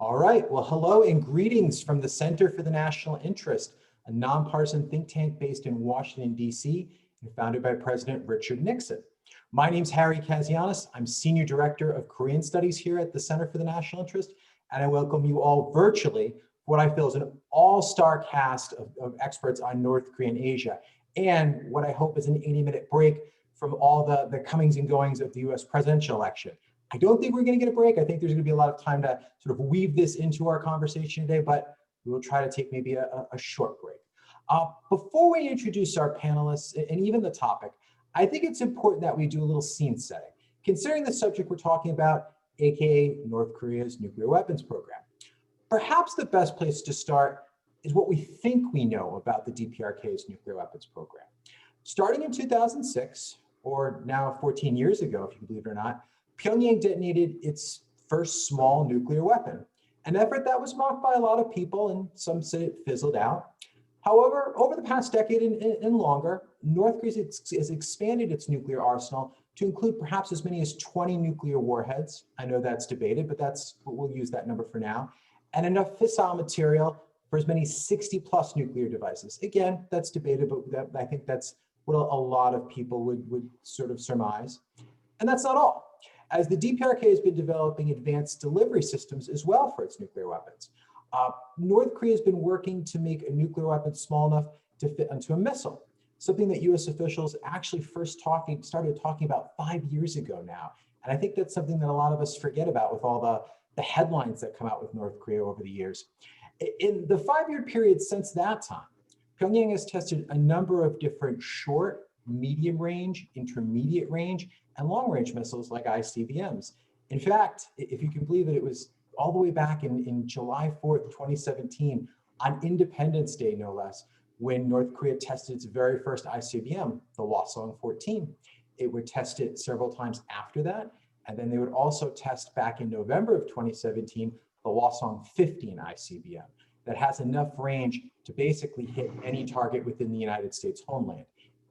All right, well, hello and greetings from the Center for the National Interest, a nonpartisan think tank based in Washington, D.C., and founded by President Richard Nixon. My name's Harry Kazianis. I'm Senior Director of Korean Studies here at the Center for the National Interest, and I welcome you all virtually for what I feel is an all-star cast of experts on North Korea and Asia, and what I hope is an 80-minute break from all the comings and goings of the U.S. presidential election. I don't think we're going to get a break. I think there's going to be a lot of time to sort of weave this into our conversation today, but we will try to take maybe a short break. Before we introduce our panelists and even the topic, I think it's important that we do a little scene setting, considering the subject we're talking about, aka North Korea's nuclear weapons program. Perhaps the best place to start is what we think we know about the DPRK's nuclear weapons program. Starting in 2006, or now 14 years ago, if you can believe it or not, Pyongyang detonated its first small nuclear weapon, an effort that was mocked by a lot of people, and some said it fizzled out. However, over the past decade and longer, North Korea has expanded its nuclear arsenal to include perhaps as many as 20 nuclear warheads. I know that's debated, but we'll use that number for now. And enough fissile material for as many 60 plus nuclear devices. Again, that's debated, but I think that's what a lot of people would sort of surmise. And that's not all, as the DPRK has been developing advanced delivery systems as well for its nuclear weapons. North Korea has been working to make a nuclear weapon small enough to fit onto a missile, something that US officials actually first started talking about 5 years ago now. And I think that's something that a lot of us forget about with all the headlines that come out with North Korea over the years. In the 5-year period since that time, Pyongyang has tested a number of different short, medium range, intermediate range, and long range missiles like ICBMs. In fact, if you can believe it, it was all the way back in July 4th, 2017, on Independence Day, no less, when North Korea tested its very first ICBM, the Hwasong-14. It would test it several times after that, and then they would also test back in November of 2017, the Hwasong-15 ICBM that has enough range to basically hit any target within the United States homeland,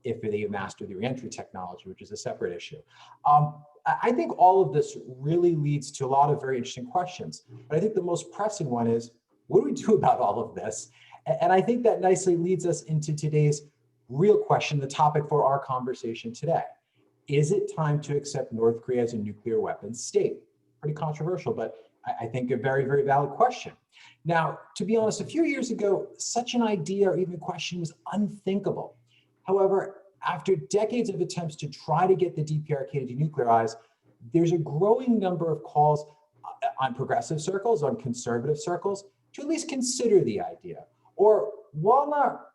if they master the reentry technology, which is a separate issue. I think all of this really leads to a lot of very interesting questions, but I think the most pressing one is, what do we do about all of this? And I think that nicely leads us into today's real question, the topic for our conversation today. Is it time to accept North Korea as a nuclear weapons state? Pretty controversial, but I think a very, very valid question. Now, to be honest, a few years ago, such an idea or even question was unthinkable. However, after decades of attempts to try to get the DPRK to denuclearize, there's a growing number of calls on progressive circles, on conservative circles, to at least consider the idea, or while not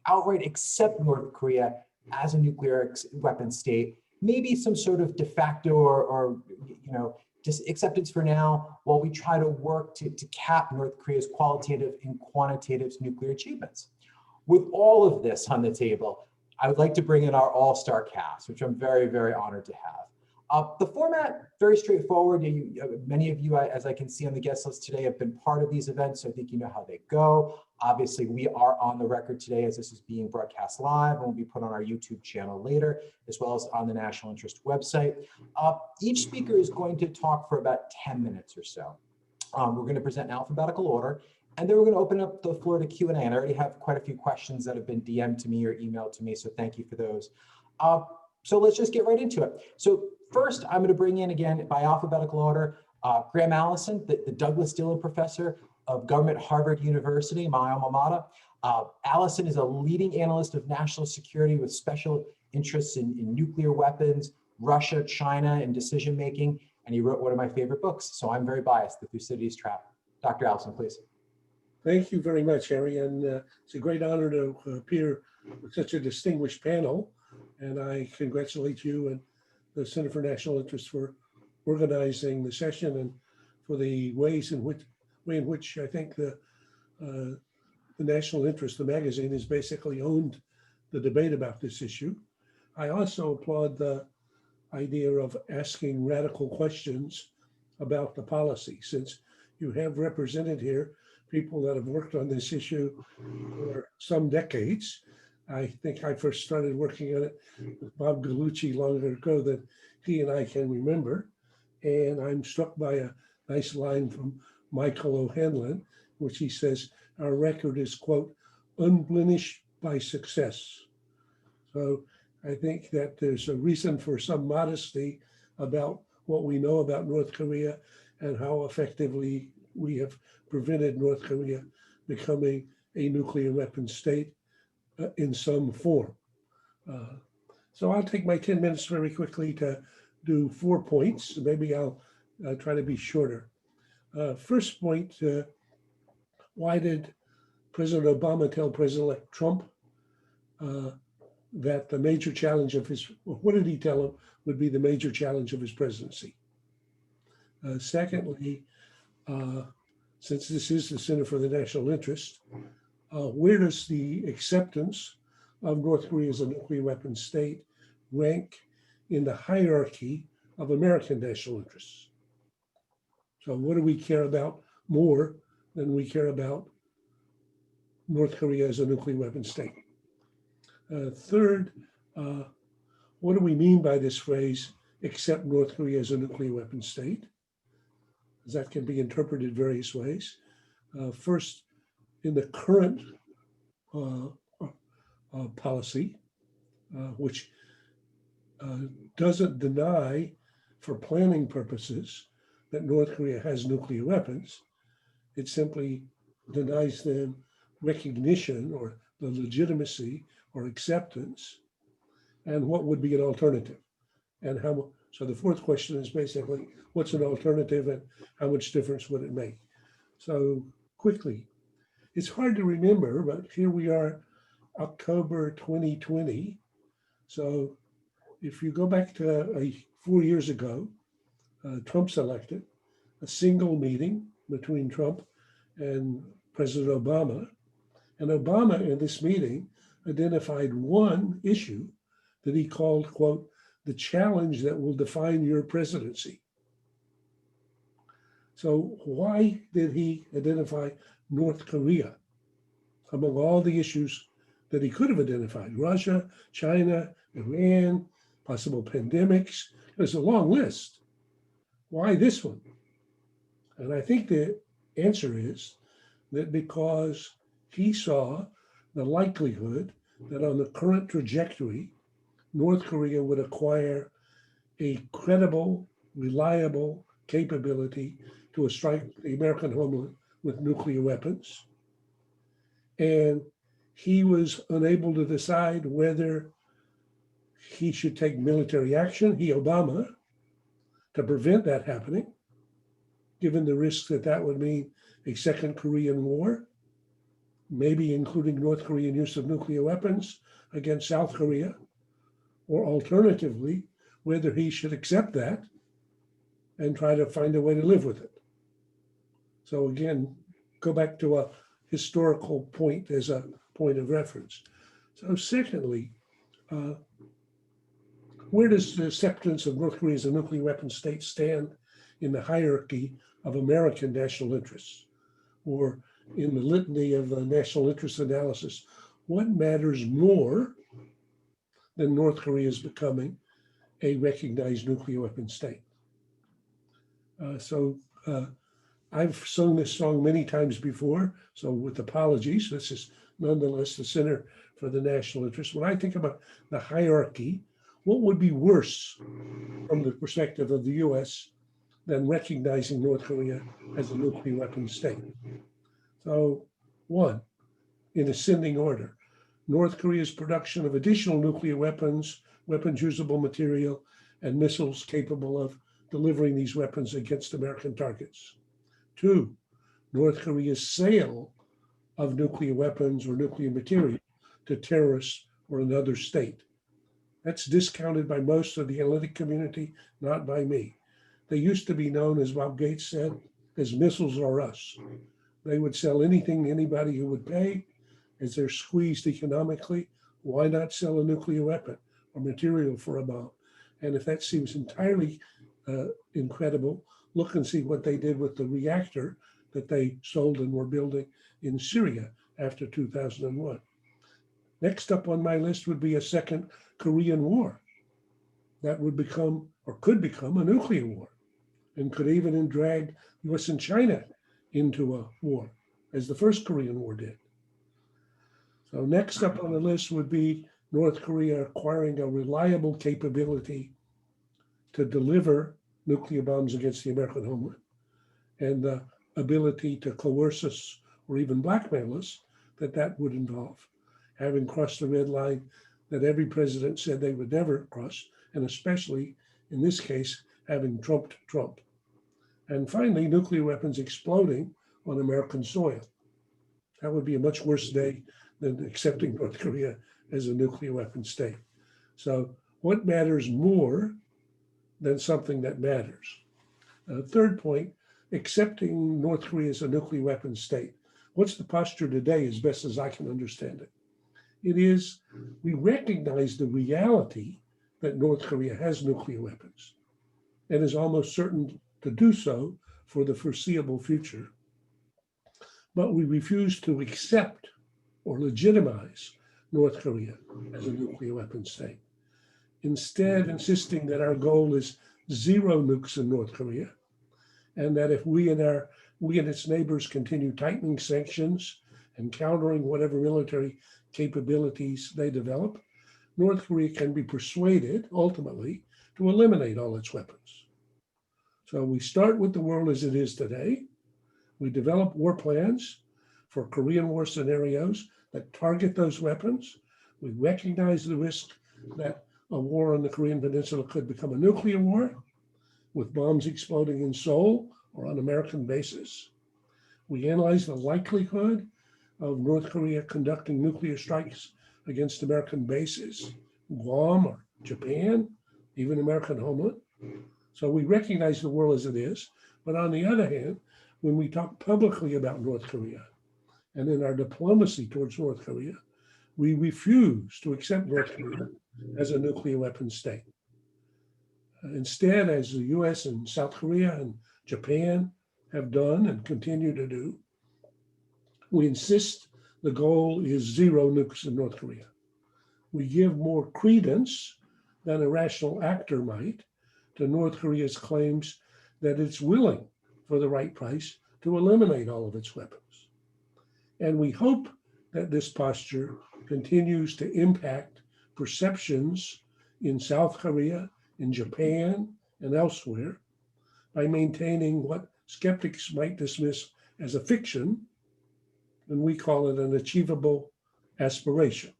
outright accept North Korea as a nuclear weapons state, maybe some sort of de facto or just acceptance for now, while we try to work to cap North Korea's qualitative and quantitative nuclear achievements. With all of this on the table, I would like to bring in our all-star cast, which I'm very, very honored to have. The format, very straightforward. Many of you, as I can see on the guest list today, have been part of these events, so I think you know how they go. Obviously, we are on the record today as this is being broadcast live and will be put on our YouTube channel later, as well as on the National Interest website. Each speaker is going to talk for about 10 minutes or so. We're going to present in alphabetical order, and then we're going to open up the floor to Q&A. And I already have quite a few questions that have been DM'd to me or emailed to me, so thank you for those. So let's just get right into it. So first, I'm going to bring in, again, by alphabetical order, Graham Allison, the Douglas Dillon Professor of Government Harvard University, my alma mater. Allison is a leading analyst of national security with special interests in nuclear weapons, Russia, China, and decision-making. And he wrote one of my favorite books, so I'm very biased, The Thucydides Trap. Dr. Allison, please. Thank you very much, Harry, and it's a great honor to appear with such a distinguished panel, and I congratulate you and the Center for National Interest for organizing the session and for the way in which I think the National Interest, the magazine, has basically owned the debate about this issue. I also applaud the idea of asking radical questions about the policy, since you have represented here people that have worked on this issue for some decades. I think I first started working on it with Bob Gallucci longer ago than he and I can remember. And I'm struck by a nice line from Michael O'Hanlon, which he says our record is, quote, unblemished by success. So I think that there's a reason for some modesty about what we know about North Korea and how effectively we have prevented North Korea becoming a nuclear weapon state in some form. So I'll take my 10 minutes very quickly to do 4 points. Maybe I'll try to be shorter. First point, why did President Obama tell President-elect Trump that the major challenge of his, what did he tell him would be the major challenge of his presidency? Secondly, since this is the Center for the National Interest, where does the acceptance of North Korea as a nuclear weapon state rank in the hierarchy of American national interests? So what do we care about more than we care about North Korea as a nuclear weapon state? Third, what do we mean by this phrase, accept North Korea as a nuclear weapon state? That can be interpreted various ways. First, in the current policy, which doesn't deny for planning purposes that North Korea has nuclear weapons, it simply denies them recognition or the legitimacy or acceptance, and what would be an alternative, and how. So the fourth question is basically, what's an alternative and how much difference would it make? So quickly, it's hard to remember, but here we are, October 2020. So if you go back to 4 years ago, Trump's elected, a single meeting between Trump and President Obama. And Obama in this meeting identified one issue that he called, quote, the challenge that will define your presidency. So why did he identify North Korea among all the issues that he could have identified? Russia, China, Iran, possible pandemics. There's a long list. Why this one? And I think the answer is that because he saw the likelihood that on the current trajectory, North Korea would acquire a credible, reliable capability to strike the American homeland with nuclear weapons. And he was unable to decide whether he should take military action, Obama, to prevent that happening, given the risk that that would mean a second Korean War, maybe including North Korean use of nuclear weapons against South Korea, or alternatively, whether he should accept that and try to find a way to live with it. So again, go back to a historical point as a point of reference. So secondly, where does the acceptance of North Korea as a nuclear weapon state stand in the hierarchy of American national interests, or in the litany of the national interest analysis? What matters more than North Korea's becoming a recognized nuclear weapon state? I've sung this song many times before, so with apologies, this is nonetheless the Center for the National Interest. When I think about the hierarchy, what would be worse from the perspective of the US than recognizing North Korea as a nuclear weapon state? So one, in ascending order, North Korea's production of additional nuclear weapons, weapons usable material, and missiles capable of delivering these weapons against American targets. Two, North Korea's sale of nuclear weapons or nuclear material to terrorists or another state. That's discounted by most of the analytic community, not by me. They used to be known, as Bob Gates said, as missiles or us. They would sell anything to anybody who would pay. As they're squeezed economically, why not sell a nuclear weapon or material for a bomb? And if that seems entirely incredible, look and see what they did with the reactor that they sold and were building in Syria after 2001. Next up on my list would be a second Korean War. That would become, or could become, a nuclear war, and could even drag US and China into a war, as the first Korean War did. So next up on the list would be North Korea acquiring a reliable capability to deliver nuclear bombs against the American homeland, and the ability to coerce us or even blackmail us that would involve, having crossed the red line that every president said they would never cross, and especially in this case, having trumped Trump. And finally, nuclear weapons exploding on American soil. That would be a much worse day than accepting North Korea as a nuclear weapon state. So what matters more than something that matters? Third point, accepting North Korea as a nuclear weapon state. What's the posture today, as best as I can understand it? It is, we recognize the reality that North Korea has nuclear weapons and is almost certain to do so for the foreseeable future. But we refuse to accept or legitimize North Korea as a nuclear weapon state. Instead, insisting that our goal is zero nukes in North Korea, and that if we and its neighbors continue tightening sanctions and countering whatever military capabilities they develop, North Korea can be persuaded ultimately to eliminate all its weapons. So we start with the world as it is today. We develop war plans for Korean War scenarios that target those weapons. We recognize the risk that a war on the Korean Peninsula could become a nuclear war, with bombs exploding in Seoul or on American bases. We analyze the likelihood of North Korea conducting nuclear strikes against American bases, Guam or Japan, even American homeland. So we recognize the world as it is. But on the other hand, when we talk publicly about North Korea and in our diplomacy towards North Korea, we refuse to accept North Korea as a nuclear weapon state. Instead, as the US and South Korea and Japan have done and continue to do, we insist the goal is zero nukes in North Korea. We give more credence than a rational actor might to North Korea's claims that it's willing, for the right price, to eliminate all of its weapons. And we hope that this posture continues to impact perceptions in South Korea, in Japan, and elsewhere by maintaining what skeptics might dismiss as a fiction, and we call it an achievable aspiration.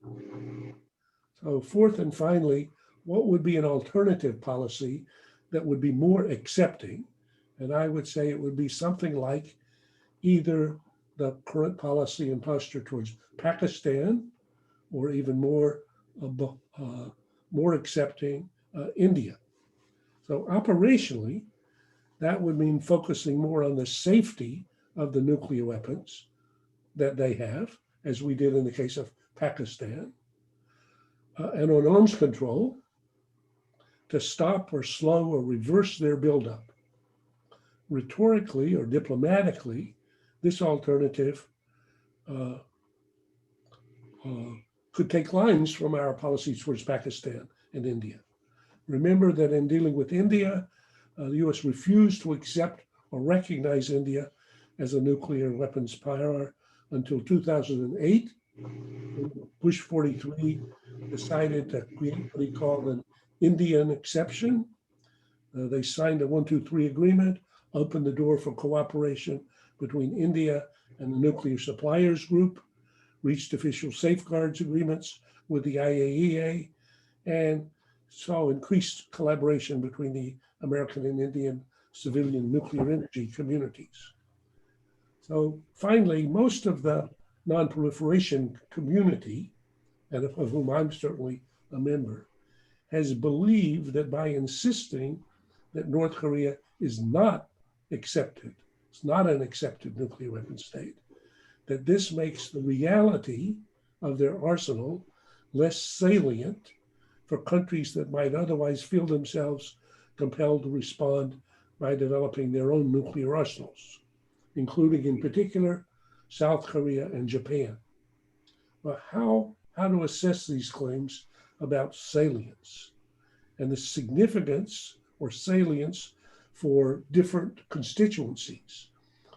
So fourth and finally, what would be an alternative policy that would be more accepting? And I would say it would be something like either the current policy and posture towards Pakistan, or even more accepting India. So operationally, that would mean focusing more on the safety of the nuclear weapons that they have, as we did in the case of Pakistan, and on arms control to stop or slow or reverse their buildup. Rhetorically or diplomatically, this alternative could take lines from our policies towards Pakistan and India. Remember that in dealing with India, the US refused to accept or recognize India as a nuclear weapons power until 2008. Bush 43 decided to create what he called an Indian exception. They signed a 1-2-3 agreement, opened the door for cooperation between India and the Nuclear Suppliers Group, reached official safeguards agreements with the IAEA, and saw increased collaboration between the American and Indian civilian nuclear energy communities. So finally, most of the non-proliferation community, and of whom I'm certainly a member, has believed that by insisting that North Korea is not accepted, it's not an accepted nuclear weapon state, that this makes the reality of their arsenal less salient for countries that might otherwise feel themselves compelled to respond by developing their own nuclear arsenals, including in particular South Korea and Japan. But how to assess these claims about salience and the significance or salience for different constituencies?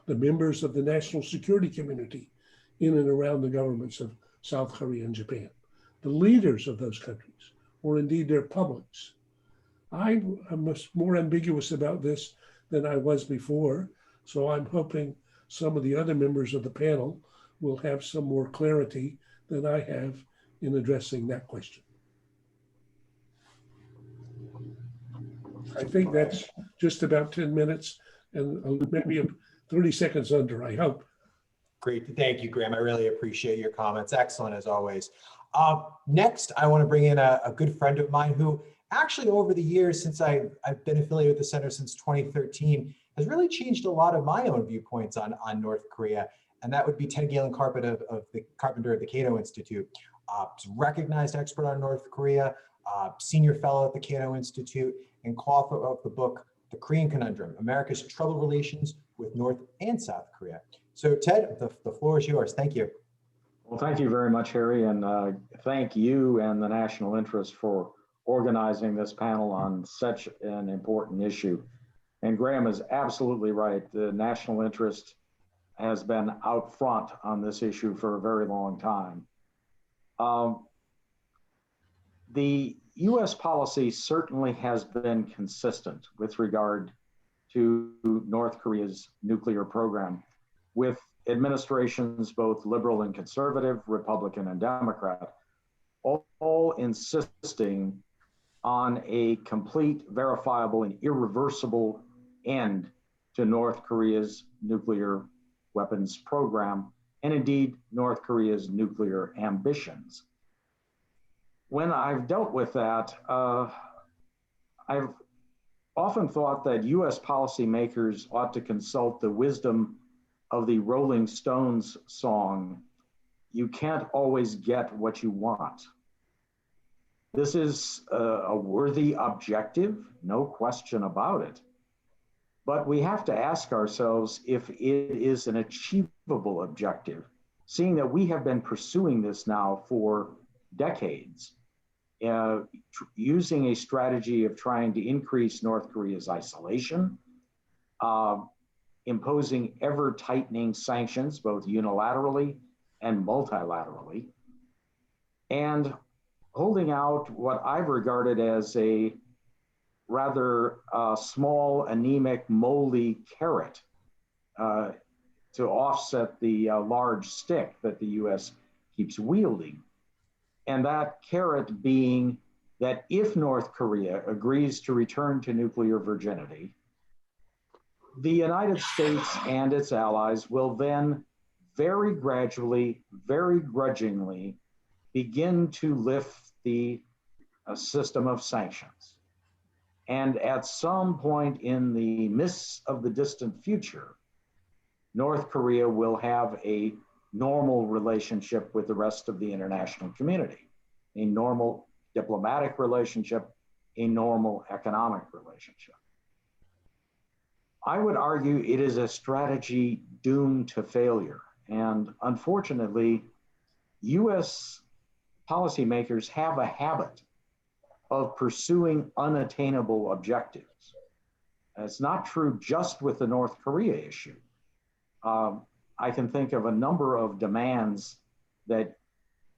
the members of the national security community in and around the governments of South Korea and Japan, the leaders of those countries, or indeed their publics. I'm more ambiguous about this than I was before, so I'm hoping some of the other members of the panel will have some more clarity than I have in addressing that question. I think that's just about 10 minutes and maybe 30 seconds under, I hope. Great. Thank you, Graham. I really appreciate your comments. Excellent, as always. Next, I want to bring in a good friend of mine who actually over the years, since I've been affiliated with the Center since 2013, has really changed a lot of my own viewpoints on North Korea. And that would be Ted Galen Carpenter of the Cato Institute. Recognized expert on North Korea, senior fellow at the Cato Institute, and co-author of the book, The Korean Conundrum, America's Troubled Relations with North and South Korea. So Ted, the floor is yours. Thank you. Well, thank you very much, Harry, and thank you and the National Interest for organizing this panel on such an important issue. And Graham is absolutely right. The National Interest has been out front on this issue for a very long time. The U.S. policy certainly has been consistent with regard to North Korea's nuclear program, with administrations, both liberal and conservative, Republican and Democrat, all insisting on a complete, verifiable, and irreversible end to North Korea's nuclear weapons program, and indeed North Korea's nuclear ambitions. When I've dealt with that, I've often thought that US policymakers ought to consult the wisdom of the Rolling Stones song, "You can't always get what you want." This is a worthy objective, no question about it. But we have to ask ourselves if it is an achievable objective, seeing that we have been pursuing this now for decades, using a strategy of trying to increase North Korea's isolation, imposing ever-tightening sanctions, both unilaterally and multilaterally, and holding out what I've regarded as a rather small, anemic, moldy carrot to offset the large stick that the US keeps wielding. And that carrot being that if North Korea agrees to return to nuclear virginity, the United States and its allies will then very gradually, very grudgingly begin to lift the system of sanctions. And at some point in the midst of the distant future, North Korea will have a normal relationship with the rest of the international community, a normal diplomatic relationship, a normal economic relationship. I would argue it is a strategy doomed to failure. And unfortunately, US policymakers have a habit of pursuing unattainable objectives. And it's not true just with the North Korea issue. I can think of a number of demands that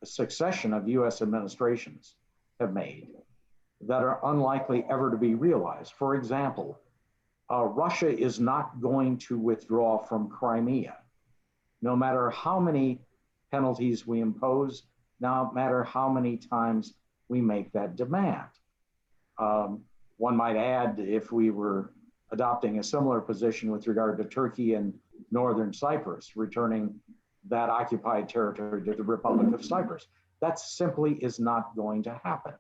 a succession of US administrations have made that are unlikely ever to be realized. For example, Russia is not going to withdraw from Crimea, no matter how many penalties we impose, no matter how many times we make that demand. One might add, if we were adopting a similar position with regard to Turkey and Northern Cyprus, returning that occupied territory to the Republic of Cyprus, that simply is not going to happen.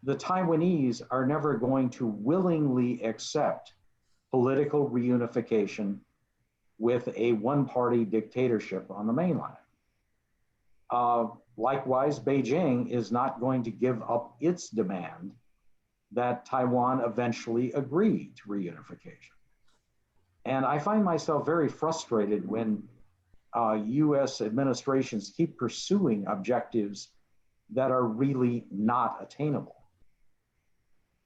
The Taiwanese are never going to willingly accept political reunification with a one-party dictatorship on the mainland. Likewise, Beijing is not going to give up its demand that Taiwan eventually agree to reunification. And I find myself very frustrated when US administrations keep pursuing objectives that are really not attainable.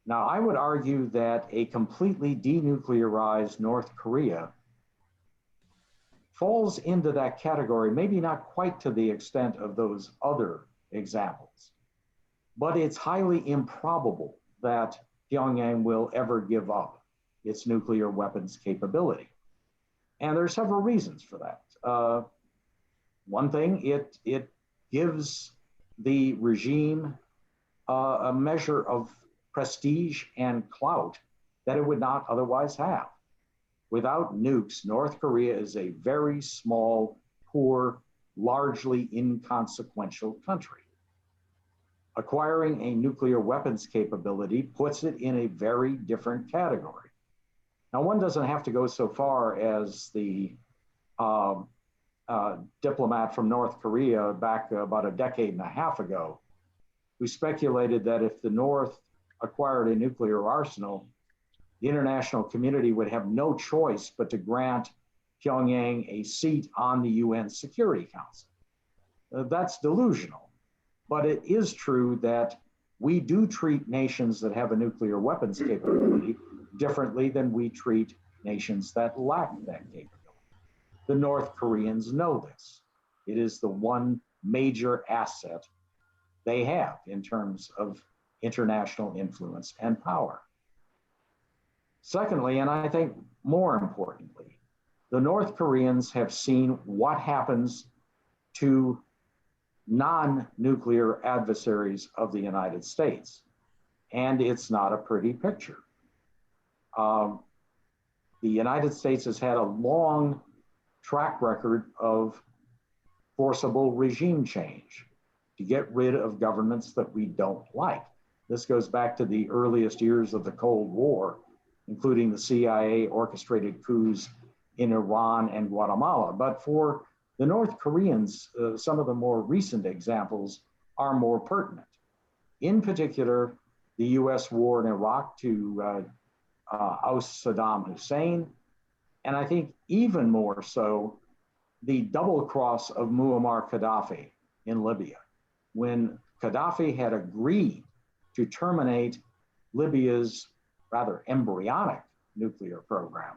Now, I would argue that a completely denuclearized North Korea falls into that category, maybe not quite to the extent of those other examples, but it's highly improbable that Pyongyang will ever give up its nuclear weapons capability. And there are several reasons for that. One thing, it gives the regime a measure of prestige and clout that it would not otherwise have. Without nukes, North Korea is a very small, poor, largely inconsequential country. Acquiring a nuclear weapons capability puts it in a very different category. Now, one doesn't have to go so far as the diplomat from North Korea back about a decade and a half ago, who speculated that if the North acquired a nuclear arsenal, the international community would have no choice but to grant Pyongyang a seat on the UN Security Council. That's delusional, but it is true that we do treat nations that have a nuclear weapons capability differently than we treat nations that lack that capability. The North Koreans know this. It is the one major asset they have in terms of international influence and power. Secondly, and I think more importantly, the North Koreans have seen what happens to non-nuclear adversaries of the United States, and it's not a pretty picture. The United States has had a long track record of forcible regime change to get rid of governments that we don't like. This goes back to the earliest years of the Cold War, including the CIA orchestrated coups in Iran and Guatemala. But for the North Koreans, some of the more recent examples are more pertinent. In particular, the US war in Iraq to oust Saddam Hussein, and I think even more so, the double cross of Muammar Gaddafi in Libya, when Gaddafi had agreed to terminate Libya's rather embryonic nuclear program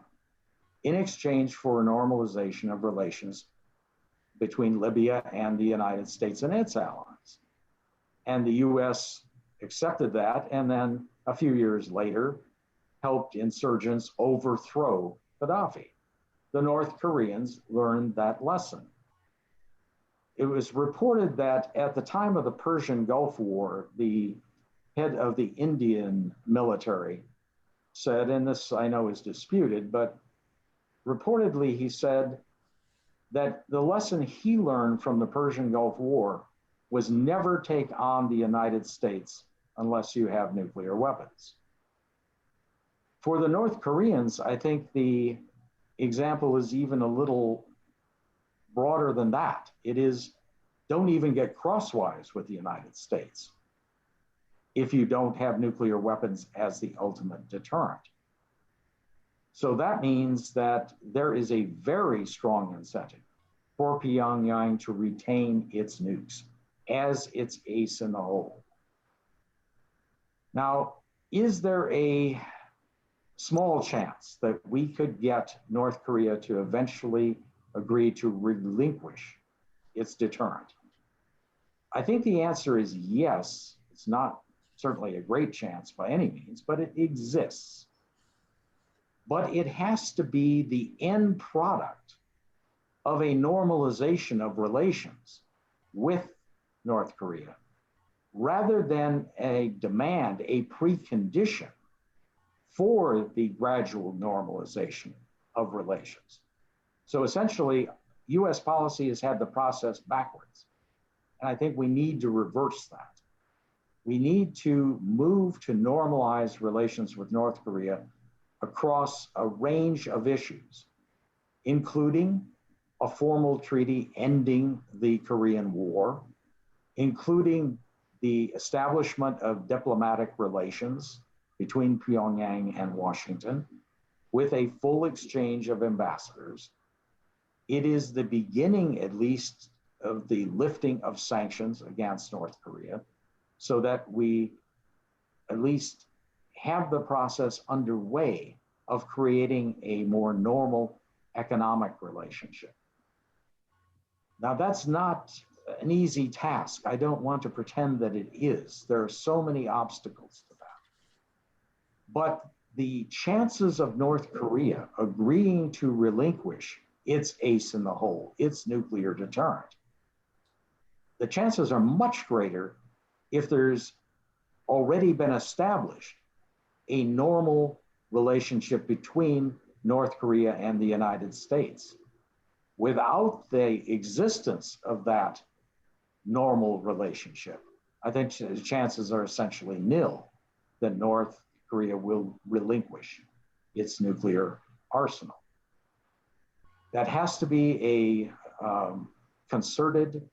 in exchange for a normalization of relations between Libya and the United States and its allies. And the US accepted that, and then a few years later, helped insurgents overthrow Gaddafi. The North Koreans learned that lesson. It was reported that at the time of the Persian Gulf War, the head of the Indian military said, and this I know is disputed, but reportedly he said that the lesson he learned from the Persian Gulf War was never take on the United States unless you have nuclear weapons. For the North Koreans, I think the example is even a little broader than that. It is, don't even get crosswise with the United States if you don't have nuclear weapons as the ultimate deterrent. So that means that there is a very strong incentive for Pyongyang to retain its nukes as its ace in the hole. Now, is there a small chance that we could get North Korea to eventually agree to relinquish its deterrent? I think the answer is yes. It's not certainly a great chance by any means, but it exists. But it has to be the end product of a normalization of relations with North Korea, rather than a demand, a precondition for the gradual normalization of relations. So essentially, US policy has had the process backwards. And I think we need to reverse that. We need to move to normalize relations with North Korea across a range of issues, including a formal treaty ending the Korean War, including the establishment of diplomatic relations between Pyongyang and Washington, with a full exchange of ambassadors. It is the beginning, at least, of the lifting of sanctions against North Korea, so that we at least have the process underway of creating a more normal economic relationship. Now, that's not an easy task. I don't want to pretend that it is. There are so many obstacles to that. But the chances of North Korea agreeing to relinquish its ace in the hole, its nuclear deterrent, the chances are much greater if there's already been established a normal relationship between North Korea and the United States. Without the existence of that normal relationship, I think the chances are essentially nil that North Korea will relinquish its nuclear arsenal. That has to be a concerted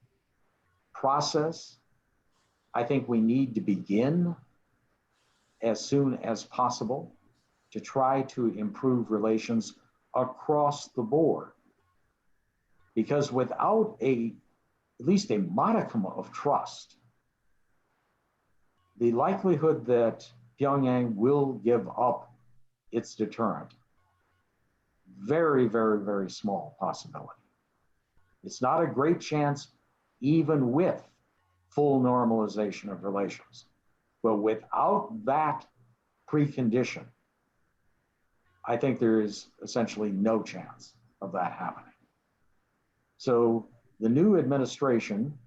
process. I think we need to begin as soon as possible to try to improve relations across the board. Because without at least a modicum of trust, the likelihood that Pyongyang will give up its deterrent, very, very, very small possibility. It's not a great chance even with full normalization of relations. But without that precondition, I think there is essentially no chance of that happening. So the new administration,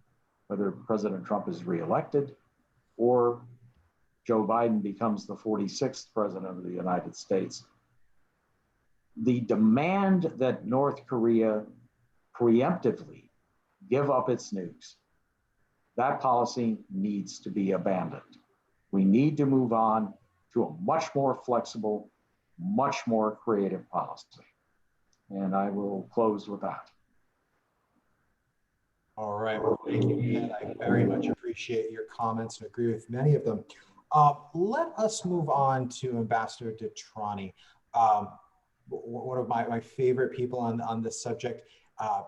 whether President Trump is reelected or Joe Biden becomes the 46th president of the United States, the demand that North Korea preemptively give up its nukes, that policy needs to be abandoned. We need to move on to a much more flexible, much more creative policy. And I will close with that. All right, well, thank you, Ed. I very much appreciate your comments and agree with many of them. Let us move on to Ambassador Detrani, one of my favorite people on this subject.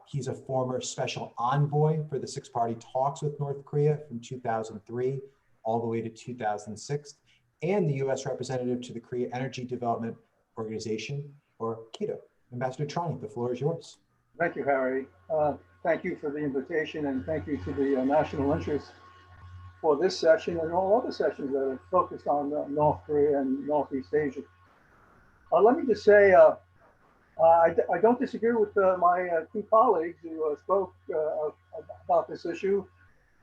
He's a former special envoy for the six-party talks with North Korea from 2003 all the way to 2006, and the U.S. representative to the Korea Energy Development Organization, or KEDO. Ambassador Detrani, the floor is yours. Thank you, Harry. Thank you for the invitation, and thank you to the national interest for this session and all other sessions that are focused on North Korea and Northeast Asia. Let me just say, I don't disagree with my two colleagues who spoke about this issue,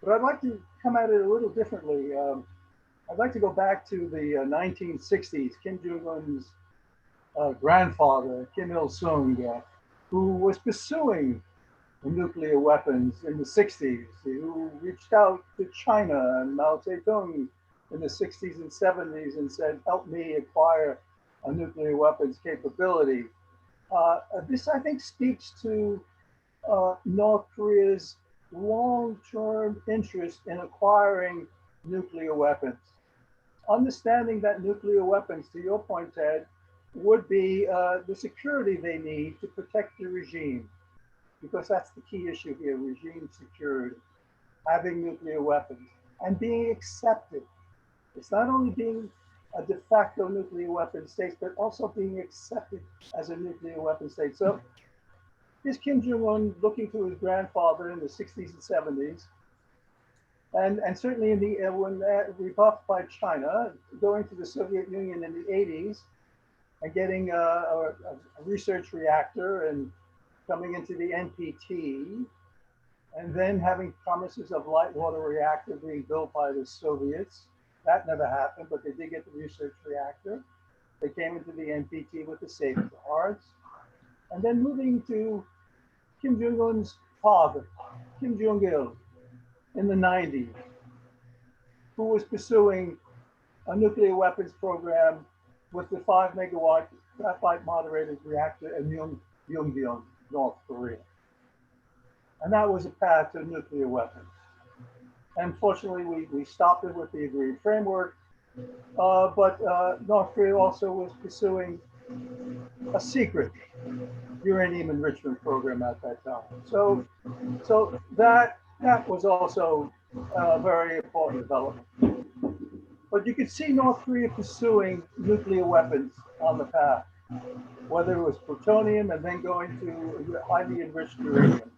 but I'd like to come at it a little differently. I'd like to go back to the 1960s, Kim Jong-un's grandfather, Kim Il-sung, who was pursuing nuclear weapons in the 60s, who reached out to China and Mao Zedong in the 60s and 70s and said, help me acquire a nuclear weapons capability. This, I think, speaks to North Korea's long-term interest in acquiring nuclear weapons. Understanding that nuclear weapons, to your point, Ted, would be the security they need to protect the regime, because that's the key issue here, regime security, having nuclear weapons and being accepted. It's not only being a de facto nuclear weapon state, but also being accepted as a nuclear weapon state. So here's Kim Jong-un looking to his grandfather in the 60s and 70s, and certainly in the when rebuffed by China, going to the Soviet Union in the 80s and getting a research reactor and coming into the NPT, and then having promises of light water reactor being built by the Soviets. That never happened, but they did get the research reactor. They came into the NPT with the safeguards. And then moving to Kim Jong-un's father, Kim Jong-il, in the 90s, who was pursuing a nuclear weapons program with the 5 megawatt graphite moderated reactor in Pyongyang, North Korea. And that was a path to nuclear weapons. Unfortunately, we stopped it with the agreed framework, but North Korea also was pursuing a secret uranium enrichment program at that time. So that was also a very important development. But you could see North Korea pursuing nuclear weapons on the path, whether it was plutonium and then going to highly enriched uranium.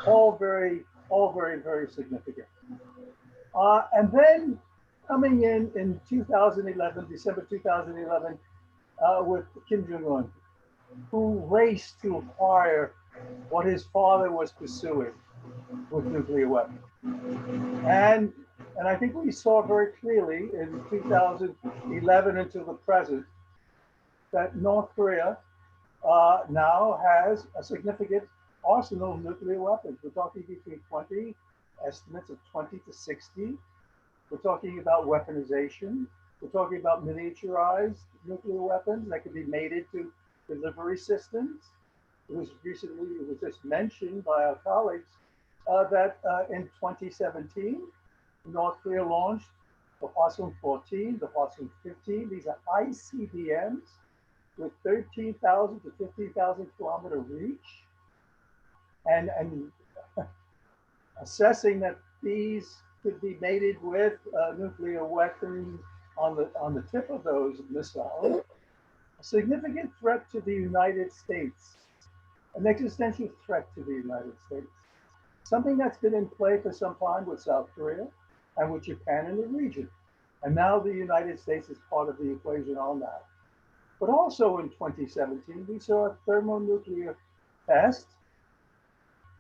All very, very significant. And then coming in 2011, December 2011, with Kim Jong-un, who raced to acquire what his father was pursuing with nuclear weapons. And I think we saw very clearly in 2011 until the present that North Korea now has a significant arsenal of nuclear weapons. We're talking between 20, estimates of 20 to 60. We're talking about weaponization. We're talking about miniaturized nuclear weapons that could be mated to delivery systems. It was just mentioned by our colleagues that in 2017, North Korea launched the Hwasong 14, the Hwasong 15. These are ICBMs with 13,000 to 15,000 kilometer reach. And assessing that these could be mated with nuclear weapons on the tip of those missiles, a significant threat to the United States, an existential threat to the United States, something that's been in play for some time with South Korea and with Japan in the region. And now the United States is part of the equation on that. But also in 2017, we saw a thermonuclear test,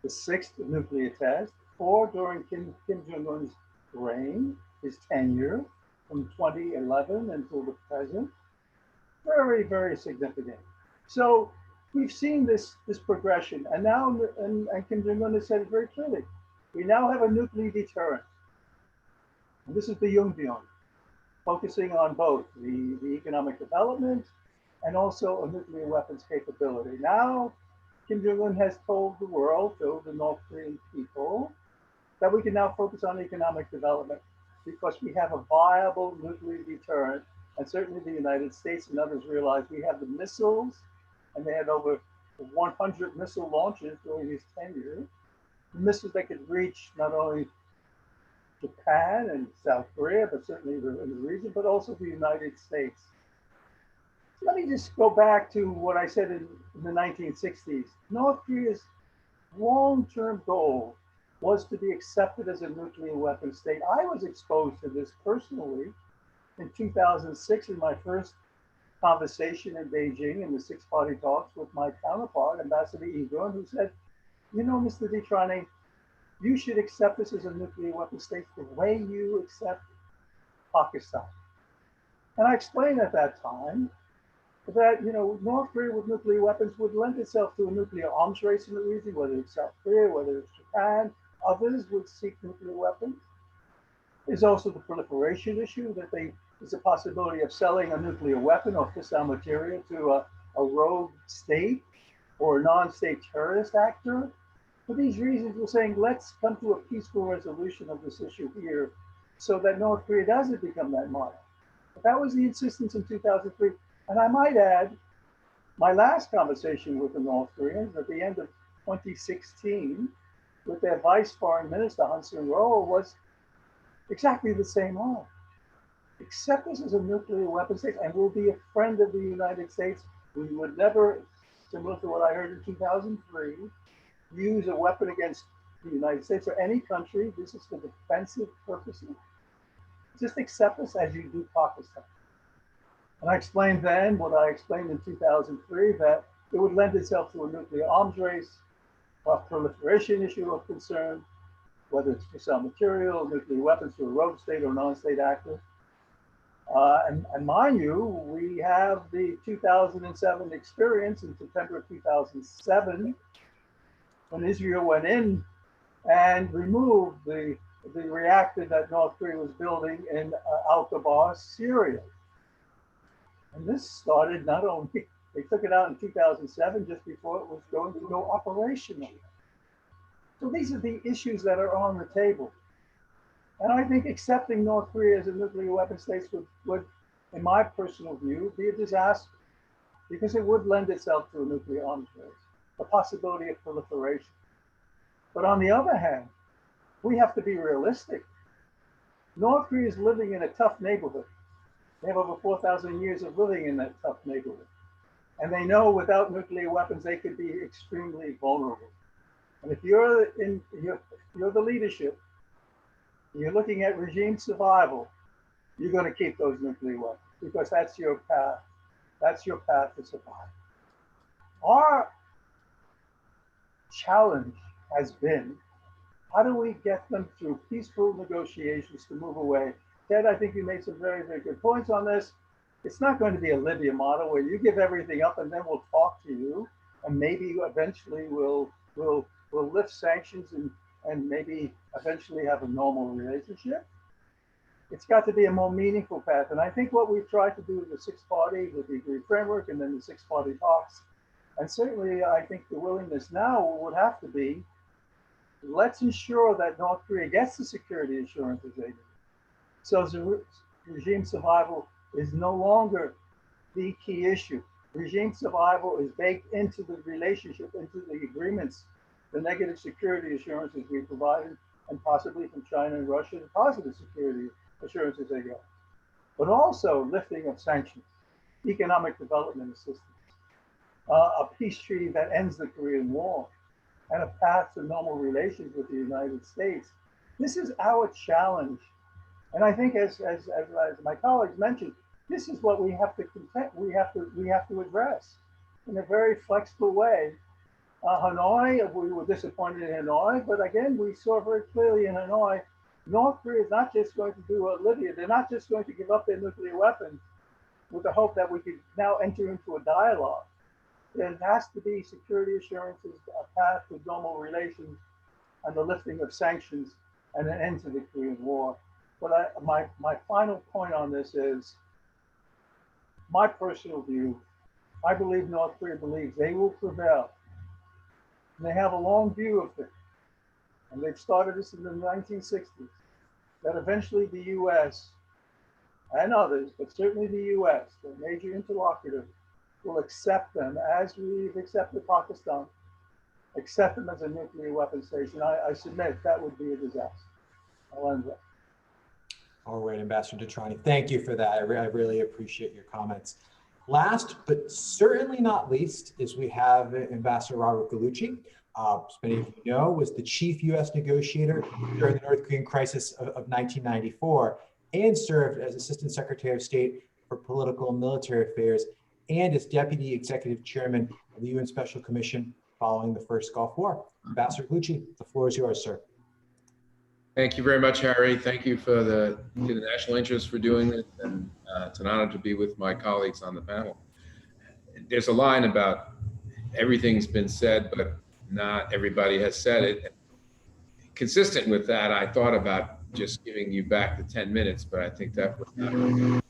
the sixth nuclear test, or during Kim Jong-un's reign, his tenure from 2011 until the present. Very, very significant. So we've seen this progression, and now, and Kim Jong-un has said it very clearly, we now have a nuclear deterrent. And this is the Yongbyon, focusing on both the economic development and also a nuclear weapons capability. Now, Kim Jong-un has told the world, told the North Korean people, that we can now focus on economic development because we have a viable nuclear deterrent. And certainly the United States and others realize we have the missiles, and they had over 100 missile launches during his tenure, missiles that could reach not only Japan and South Korea, but certainly in the region, but also the United States. Let me just go back to what I said in the 1960s. North Korea's long-term goal was to be accepted as a nuclear weapon state. I was exposed to this personally in 2006 in my first conversation in Beijing in the six-party talks with my counterpart, Ambassador Egon, who said, you know, Mr. Detrani, you should accept this as a nuclear weapon state the way you accept Pakistan. And I explained at that time that, you know, North Korea with nuclear weapons would lend itself to a nuclear arms race in the region, whether it's South Korea, whether it's Japan, others would seek nuclear weapons. There's also the proliferation issue that there's a possibility of selling a nuclear weapon or fissile material to a rogue state or a non-state terrorist actor. For these reasons, we're saying, let's come to a peaceful resolution of this issue here so that North Korea doesn't become that model. But that was the insistence in 2003. And I might add, my last conversation with the North Koreans at the end of 2016 with their Vice Foreign Minister, Han Seung-ro, was exactly the same line. Accept us as a nuclear weapon state and we'll be a friend of the United States. We would never, similar to what I heard in 2003, use a weapon against the United States or any country. This is for defensive purposes. Just accept us as you do Pakistan. And I explained then what I explained in 2003, that it would lend itself to a nuclear arms race, a proliferation issue of concern, whether it's fissile material, nuclear weapons to a rogue state or non-state actor. And mind you, we have the 2007 experience in September of 2007, when Israel went in and removed the reactor that North Korea was building in Al-Qabar, Syria. And this started not only, they took it out in 2007, just before it was going to go operational. So these are the issues that are on the table. And I think accepting North Korea as a nuclear weapon state would, in my personal view, be a disaster because it would lend itself to a nuclear arms race, the possibility of proliferation. But on the other hand, we have to be realistic. North Korea is living in a tough neighborhood. They have over 4,000 years of living in that tough neighborhood. And they know without nuclear weapons, they could be extremely vulnerable. And if you're the leadership, you're looking at regime survival, you're going to keep those nuclear weapons because that's your path. That's your path to survive. Our challenge has been, how do we get them through peaceful negotiations to move away? Ted, I think you made some very, very good points on this. It's not going to be a Libya model where you give everything up and then we'll talk to you, and maybe eventually we'll lift sanctions and maybe eventually have a normal relationship. It's got to be a more meaningful path. And I think what we've tried to do with the six-party, with the agreed framework, and then the six-party talks, and certainly I think the willingness now would have to be, let's ensure that North Korea gets the security assurances they need. So regime survival is no longer the key issue. Regime survival is baked into the relationship, into the agreements, the negative security assurances we provided, and possibly from China and Russia, the positive security assurances they got. But also lifting of sanctions, economic development assistance, a peace treaty that ends the Korean War, and a path to normal relations with the United States. This is our challenge. And I think as my colleagues mentioned, this is what we have to address in a very flexible way. Hanoi, we were disappointed in Hanoi, but again, we saw very clearly in Hanoi, North Korea is not just going to do what Libya, they're not just going to give up their nuclear weapons with the hope that we could now enter into a dialogue. There has to be security assurances, a path to normal relations, and the lifting of sanctions, and an end to the Korean War. But my final point on this is my personal view. I believe North Korea believes they will prevail. And they have a long view of things. And they've started this in the 1960s, that eventually the US and others, but certainly the US, the major interlocutor, will accept them as we've accepted Pakistan, accept them as a nuclear weapon station. I submit that would be a disaster. I'll end there. All right, Ambassador Detrani, thank you for that. I really appreciate your comments. Last, but certainly not least, is we have Ambassador Robert Gallucci. As many of you know, was the chief U.S. negotiator during the North Korean crisis of 1994 and served as Assistant Secretary of State for Political and Military Affairs and as Deputy Executive Chairman of the UN Special Commission following the first Gulf War. Ambassador Gallucci, the floor is yours, sir. Thank you very much, Harry. Thank you to the national interest for doing this, and it's an honor to be with my colleagues on the panel. There's a line about everything's been said, but not everybody has said it. Consistent with that, I thought about just giving you back the 10 minutes, but I think that would not.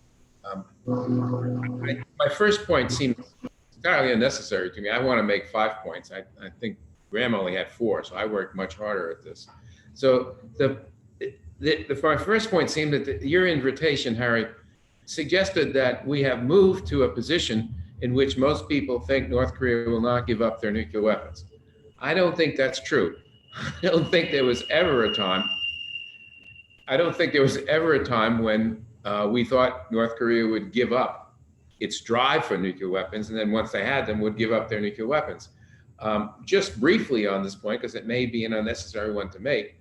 My first point seems entirely unnecessary to me. I want to make 5 points. I think Graham only had 4, so I worked much harder at this. So my first point seemed that your invitation, Harry, suggested that we have moved to a position in which most people think North Korea will not give up their nuclear weapons. I don't think that's true. I don't think there was ever a time when we thought North Korea would give up its drive for nuclear weapons, and then once they had them, would give up their nuclear weapons. Just briefly on this point, because it may be an unnecessary one to make,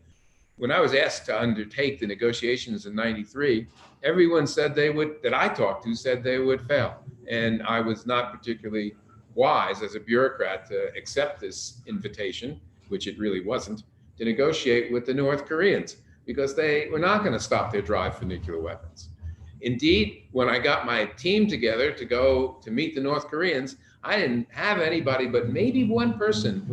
when I was asked to undertake the negotiations in '93, everyone said that I talked to said they would fail. And I was not particularly wise as a bureaucrat to accept this invitation, which it really wasn't, to negotiate with the North Koreans, because they were not going to stop their drive for nuclear weapons. Indeed, when I got my team together to go to meet the North Koreans, I didn't have anybody but maybe one person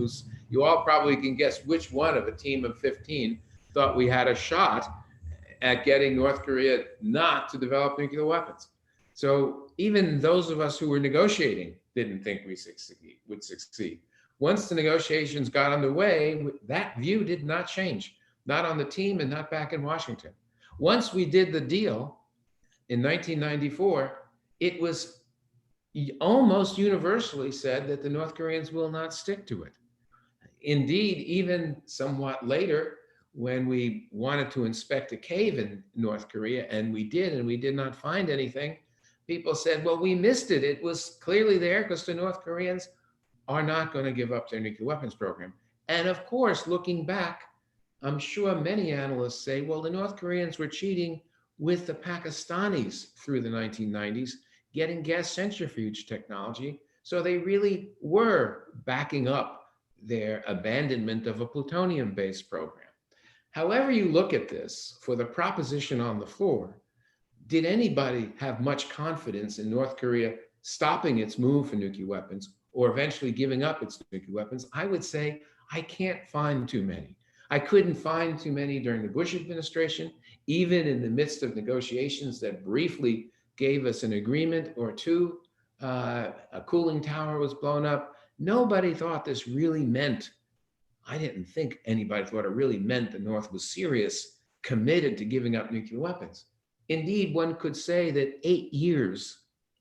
you all probably can guess which one of a team of 15 thought we had a shot at getting North Korea not to develop nuclear weapons. So even those of us who were negotiating didn't think we would succeed. Once the negotiations got underway, that view did not change, not on the team and not back in Washington. Once we did the deal in 1994, it was almost universally said that the North Koreans will not stick to it. Indeed, even somewhat later, when we wanted to inspect a cave in North Korea, and we did not find anything, people said, well, we missed it. It was clearly there because the North Koreans are not going to give up their nuclear weapons program. And of course, looking back, I'm sure many analysts say, well, the North Koreans were cheating with the Pakistanis through the 1990s, getting gas centrifuge technology. So they really were backing up their abandonment of a plutonium-based program. However you look at this, for the proposition on the floor, did anybody have much confidence in North Korea stopping its move for nuclear weapons or eventually giving up its nuclear weapons? I would say I can't find too many. I couldn't find too many during the Bush administration, even in the midst of negotiations that briefly gave us an agreement or two. A cooling tower was blown up. Nobody thought this really meant, I didn't think anybody thought it really meant the North was serious, committed to giving up nuclear weapons. Indeed, one could say that 8 years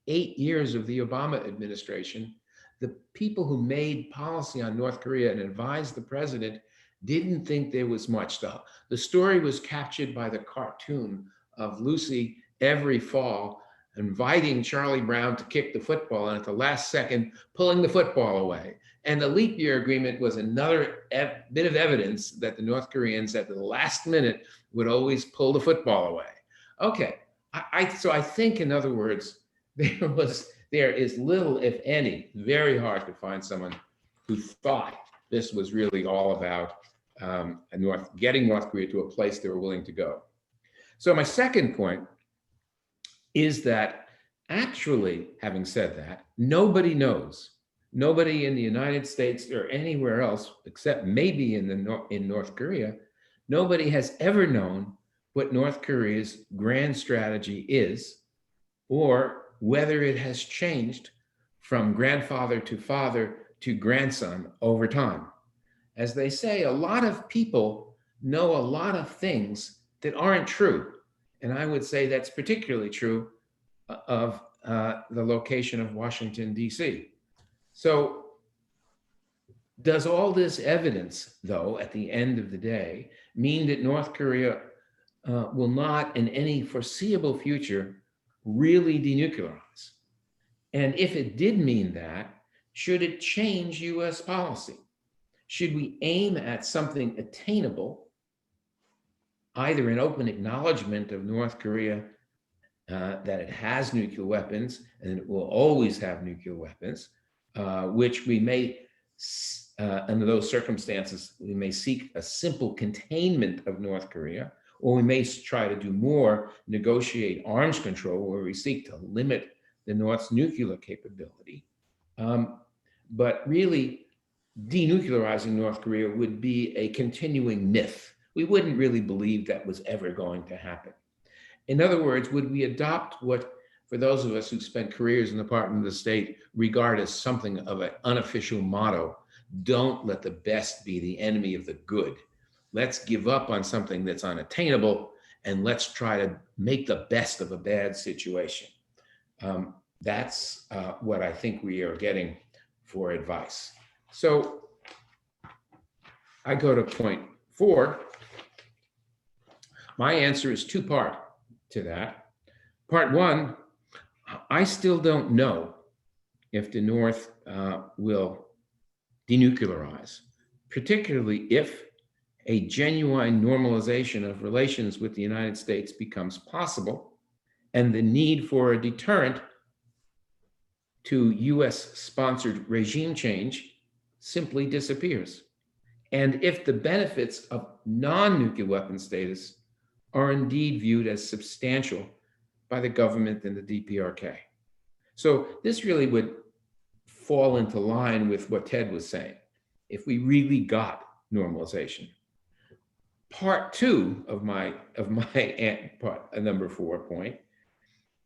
of the Obama administration, the people who made policy on North Korea and advised the president didn't think there was much though. The story was captured by the cartoon of Lucy every fall, inviting Charlie Brown to kick the football and at the last second, pulling the football away. And the leap year agreement was another bit of evidence that the North Koreans at the last minute would always pull the football away. Okay, so I think, in other words, there is little, if any, very hard to find someone who thought this was really all about getting North Korea to a place they were willing to go. So my second point is that actually, having said that, nobody knows. Nobody in the United States or anywhere else, except maybe in North Korea, nobody has ever known what North Korea's grand strategy is, or whether it has changed from grandfather to father to grandson over time. As they say, a lot of people know a lot of things that aren't true. And I would say that's particularly true of the location of Washington, D.C. So does all this evidence, though, at the end of the day, mean that North Korea will not, in any foreseeable future, really denuclearize? And if it did mean that, should it change U.S. policy? Should we aim at something attainable, either an open acknowledgement of North Korea that it has nuclear weapons and it will always have nuclear weapons, which we may, under those circumstances, we may seek a simple containment of North Korea, or we may try to do more, negotiate arms control, where we seek to limit the North's nuclear capability. But really, denuclearizing North Korea would be a continuing myth. We wouldn't really believe that was ever going to happen. In other words, would we adopt what, for those of us who spent careers in the Department of State, regard as something of an unofficial motto? Don't let the best be the enemy of the good. Let's give up on something that's unattainable, and let's try to make the best of a bad situation. That's what I think we are getting for advice. So I go to point 4. My answer is two-part to that. Part 1, I still don't know if the North will denuclearize, particularly if a genuine normalization of relations with the United States becomes possible and the need for a deterrent to US-sponsored regime change simply disappears. And if the benefits of non-nuclear weapon status are indeed viewed as substantial by the government and the DPRK. So this really would fall into line with what Ted was saying, if we really got normalization. Part 2 of my number 4 point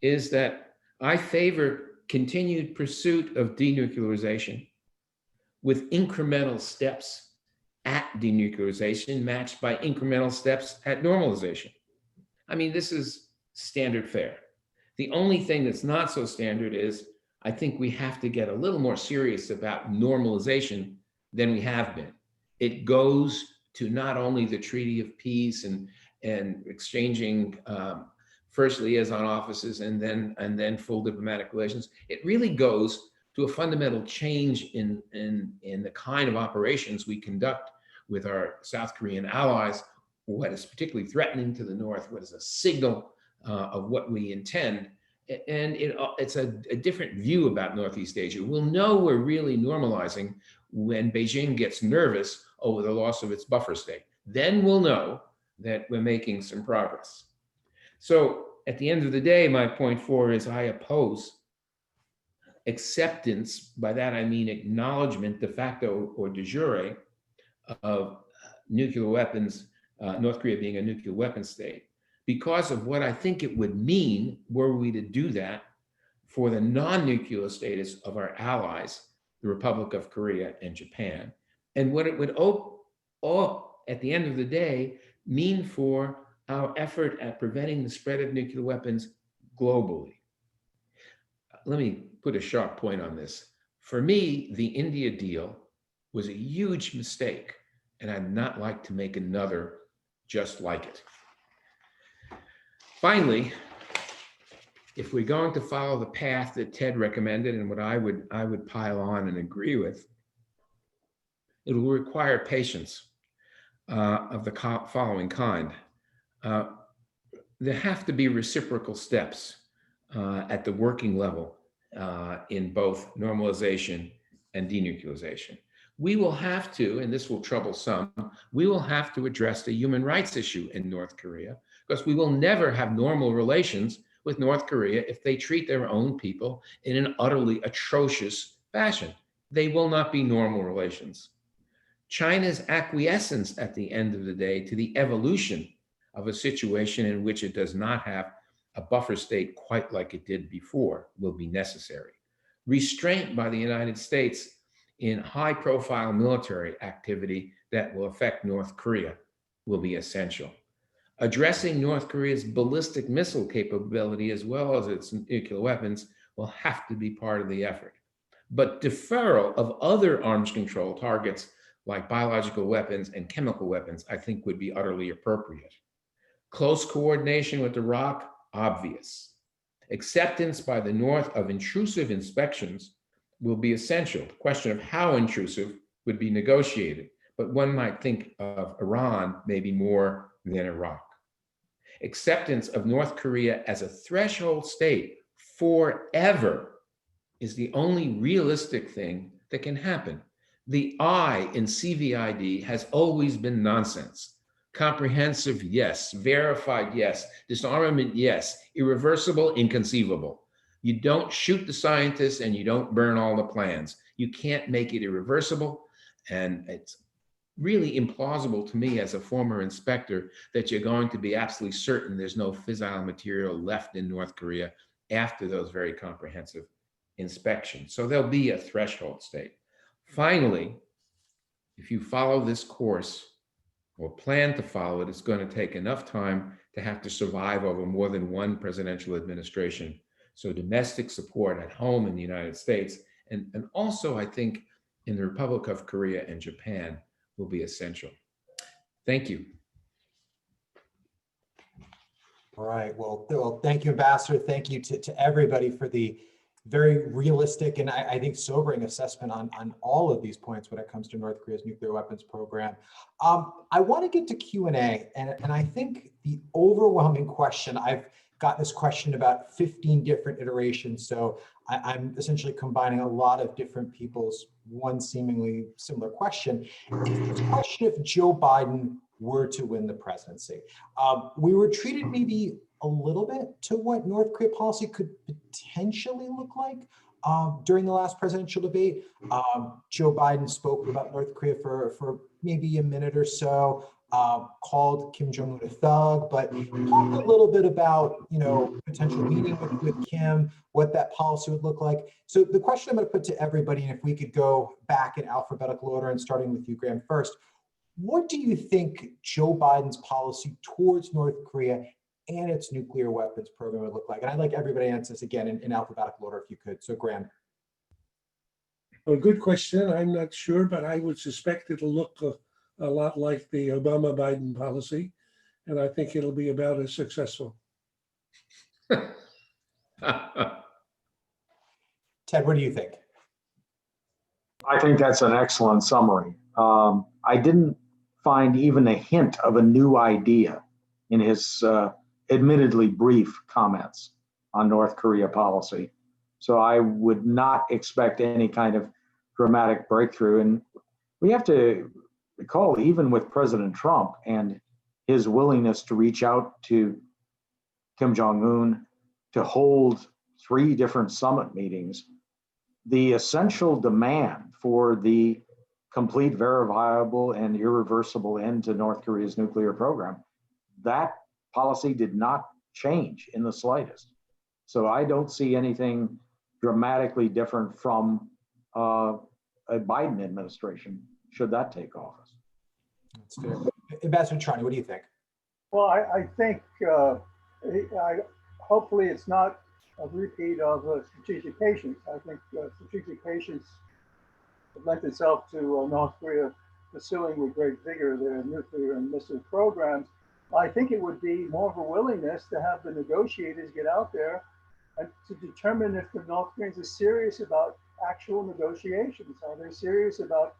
is that I favor continued pursuit of denuclearization with incremental steps at denuclearization matched by incremental steps at normalization. I mean, this is standard fare. The only thing that's not so standard is I think we have to get a little more serious about normalization than we have been. It goes to not only the Treaty of Peace and exchanging first liaison offices and then full diplomatic relations. It really goes to a fundamental change in the kind of operations we conduct with our South Korean allies, what is particularly threatening to the North, what is a signal of what we intend. And it's a different view about Northeast Asia. We'll know we're really normalizing when Beijing gets nervous over the loss of its buffer state. Then we'll know that we're making some progress. So at the end of the day, my point 4 is I oppose acceptance. By that I mean acknowledgement de facto or de jure of nuclear weapons, North Korea being a nuclear weapon state, because of what I think it would mean were we to do that for the non-nuclear status of our allies, the Republic of Korea and Japan, and what it would at the end of the day mean for our effort at preventing the spread of nuclear weapons globally. Let me put a sharp point on this. For me, the India deal was a huge mistake, and I'd not like to make another just like it. Finally, if we're going to follow the path that Ted recommended and what I would pile on and agree with, it will require patience of the following kind. There have to be reciprocal steps at the working level in both normalization and denuclearization. We will have to, and this will trouble some, we will have to address the human rights issue in North Korea, because we will never have normal relations with North Korea if they treat their own people in an utterly atrocious fashion. They will not be normal relations. China's acquiescence at the end of the day to the evolution of a situation in which it does not have a buffer state quite like it did before will be necessary. Restraint by the United States in high-profile military activity that will affect North Korea will be essential. Addressing North Korea's ballistic missile capability as well as its nuclear weapons will have to be part of the effort. But deferral of other arms control targets like biological weapons and chemical weapons, I think would be utterly appropriate. Close coordination with Iraq, obvious. Acceptance by the North of intrusive inspections will be essential. The question of how intrusive would be negotiated, but one might think of Iran maybe more than Iraq. Acceptance of North Korea as a threshold state forever is the only realistic thing that can happen. The I in CVID has always been nonsense. Comprehensive, yes. Verified, yes. Disarmament, yes. Irreversible, inconceivable. You don't shoot the scientists and you don't burn all the plans. You can't make it irreversible. And it's really implausible to me as a former inspector that you're going to be absolutely certain there's no fissile material left in North Korea after those very comprehensive inspections. So there'll be a threshold state. Finally, if you follow this course or plan to follow it, it's going to take enough time to have to survive over more than one presidential administration. So domestic support at home in the United States, and also I think in the Republic of Korea and Japan will be essential. Thank you. All right, well, thank you, Ambassador. Thank you to everybody for the very realistic and I think sobering assessment on all of these points when it comes to North Korea's nuclear weapons program. I want to get to Q&A, and I think the overwhelming question, I've got this question about 15 different iterations, so I'm essentially combining a lot of different people's one seemingly similar question. It's a question if Joe Biden were to win the presidency. We were treated maybe a little bit to what North Korea policy could potentially look like during the last presidential debate. Joe Biden spoke about North Korea for maybe a minute or so, called Kim Jong-un a thug, but talked a little bit about, potential meeting with Kim, what that policy would look like. So the question I'm going to put to everybody, and if we could go back in alphabetical order and starting with you, Graham, first, what do you think Joe Biden's policy towards North Korea and its nuclear weapons program would look like? And I'd like everybody to answer this again in alphabetical order if you could. So Graham. Well, good question. I'm not sure, but I would suspect it'll look a lot like the Obama-Biden policy, and I think it'll be about as successful. Ted, what do you think? I think that's an excellent summary. I didn't find even a hint of a new idea in his admittedly brief comments on North Korea policy. So I would not expect any kind of dramatic breakthrough. And we have to recall, even with President Trump and his willingness to reach out to Kim Jong-un to hold 3 different summit meetings, the essential demand for the complete, verifiable, and irreversible end to North Korea's nuclear program, that policy did not change in the slightest. So I don't see anything dramatically different from a Biden administration, should that take office. That's fair. Ambassador Trani, what do you think? Well, I think hopefully it's not a repeat of strategic patience. I think strategic patience lent itself to North Korea pursuing with great vigor their nuclear and missile programs. I think it would be more of a willingness to have the negotiators get out there and to determine if the North Koreans are serious about actual negotiations. Are they serious about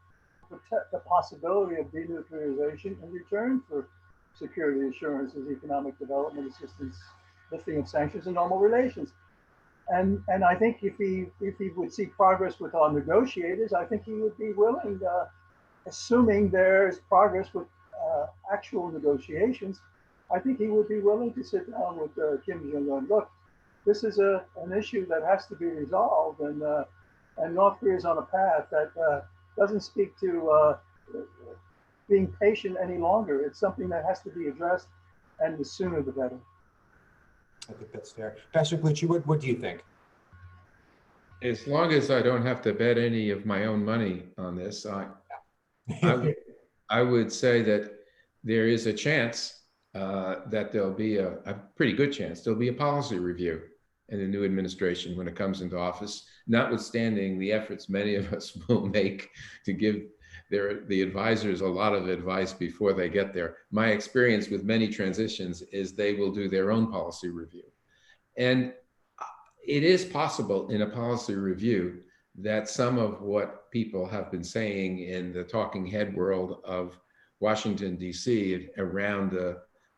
the possibility of denuclearization in return for security assurances, economic development assistance, lifting of sanctions, and normal relations? And I think if he would see progress with our negotiators, I think he would be willing, assuming there's progress with actual negotiations, I think he would be willing to sit down with Kim Jong-un. Look, this is an issue that has to be resolved, and North Korea is on a path that doesn't speak to being patient any longer. It's something that has to be addressed, and the sooner the better. I think that's fair. Pastor Gallucci, what do you think? As long as I don't have to bet any of my own money on this, I would say that there is a chance that there'll be a pretty good chance there'll be a policy review in the new administration when it comes into office, notwithstanding the efforts many of us will make to give the advisors a lot of advice before they get there. My experience with many transitions is they will do their own policy review. And it is possible in a policy review that some of what people have been saying in the talking head world of Washington, D.C. around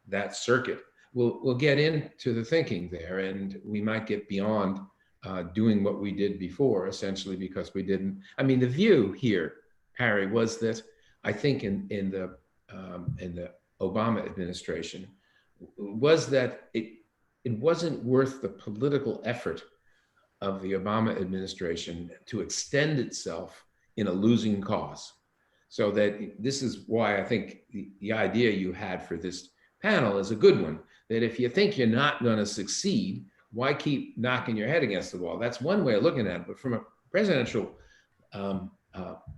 that circuit will get into the thinking there, and we might get beyond doing what we did before, essentially because we didn't. I mean, the view here, Harry, was that I think in the Obama administration was that it wasn't worth the political effort of the Obama administration to extend itself in a losing cause. So that this is why I think the idea you had for this panel is a good one, that if you think you're not going to succeed, why keep knocking your head against the wall? That's one way of looking at it. But from a presidential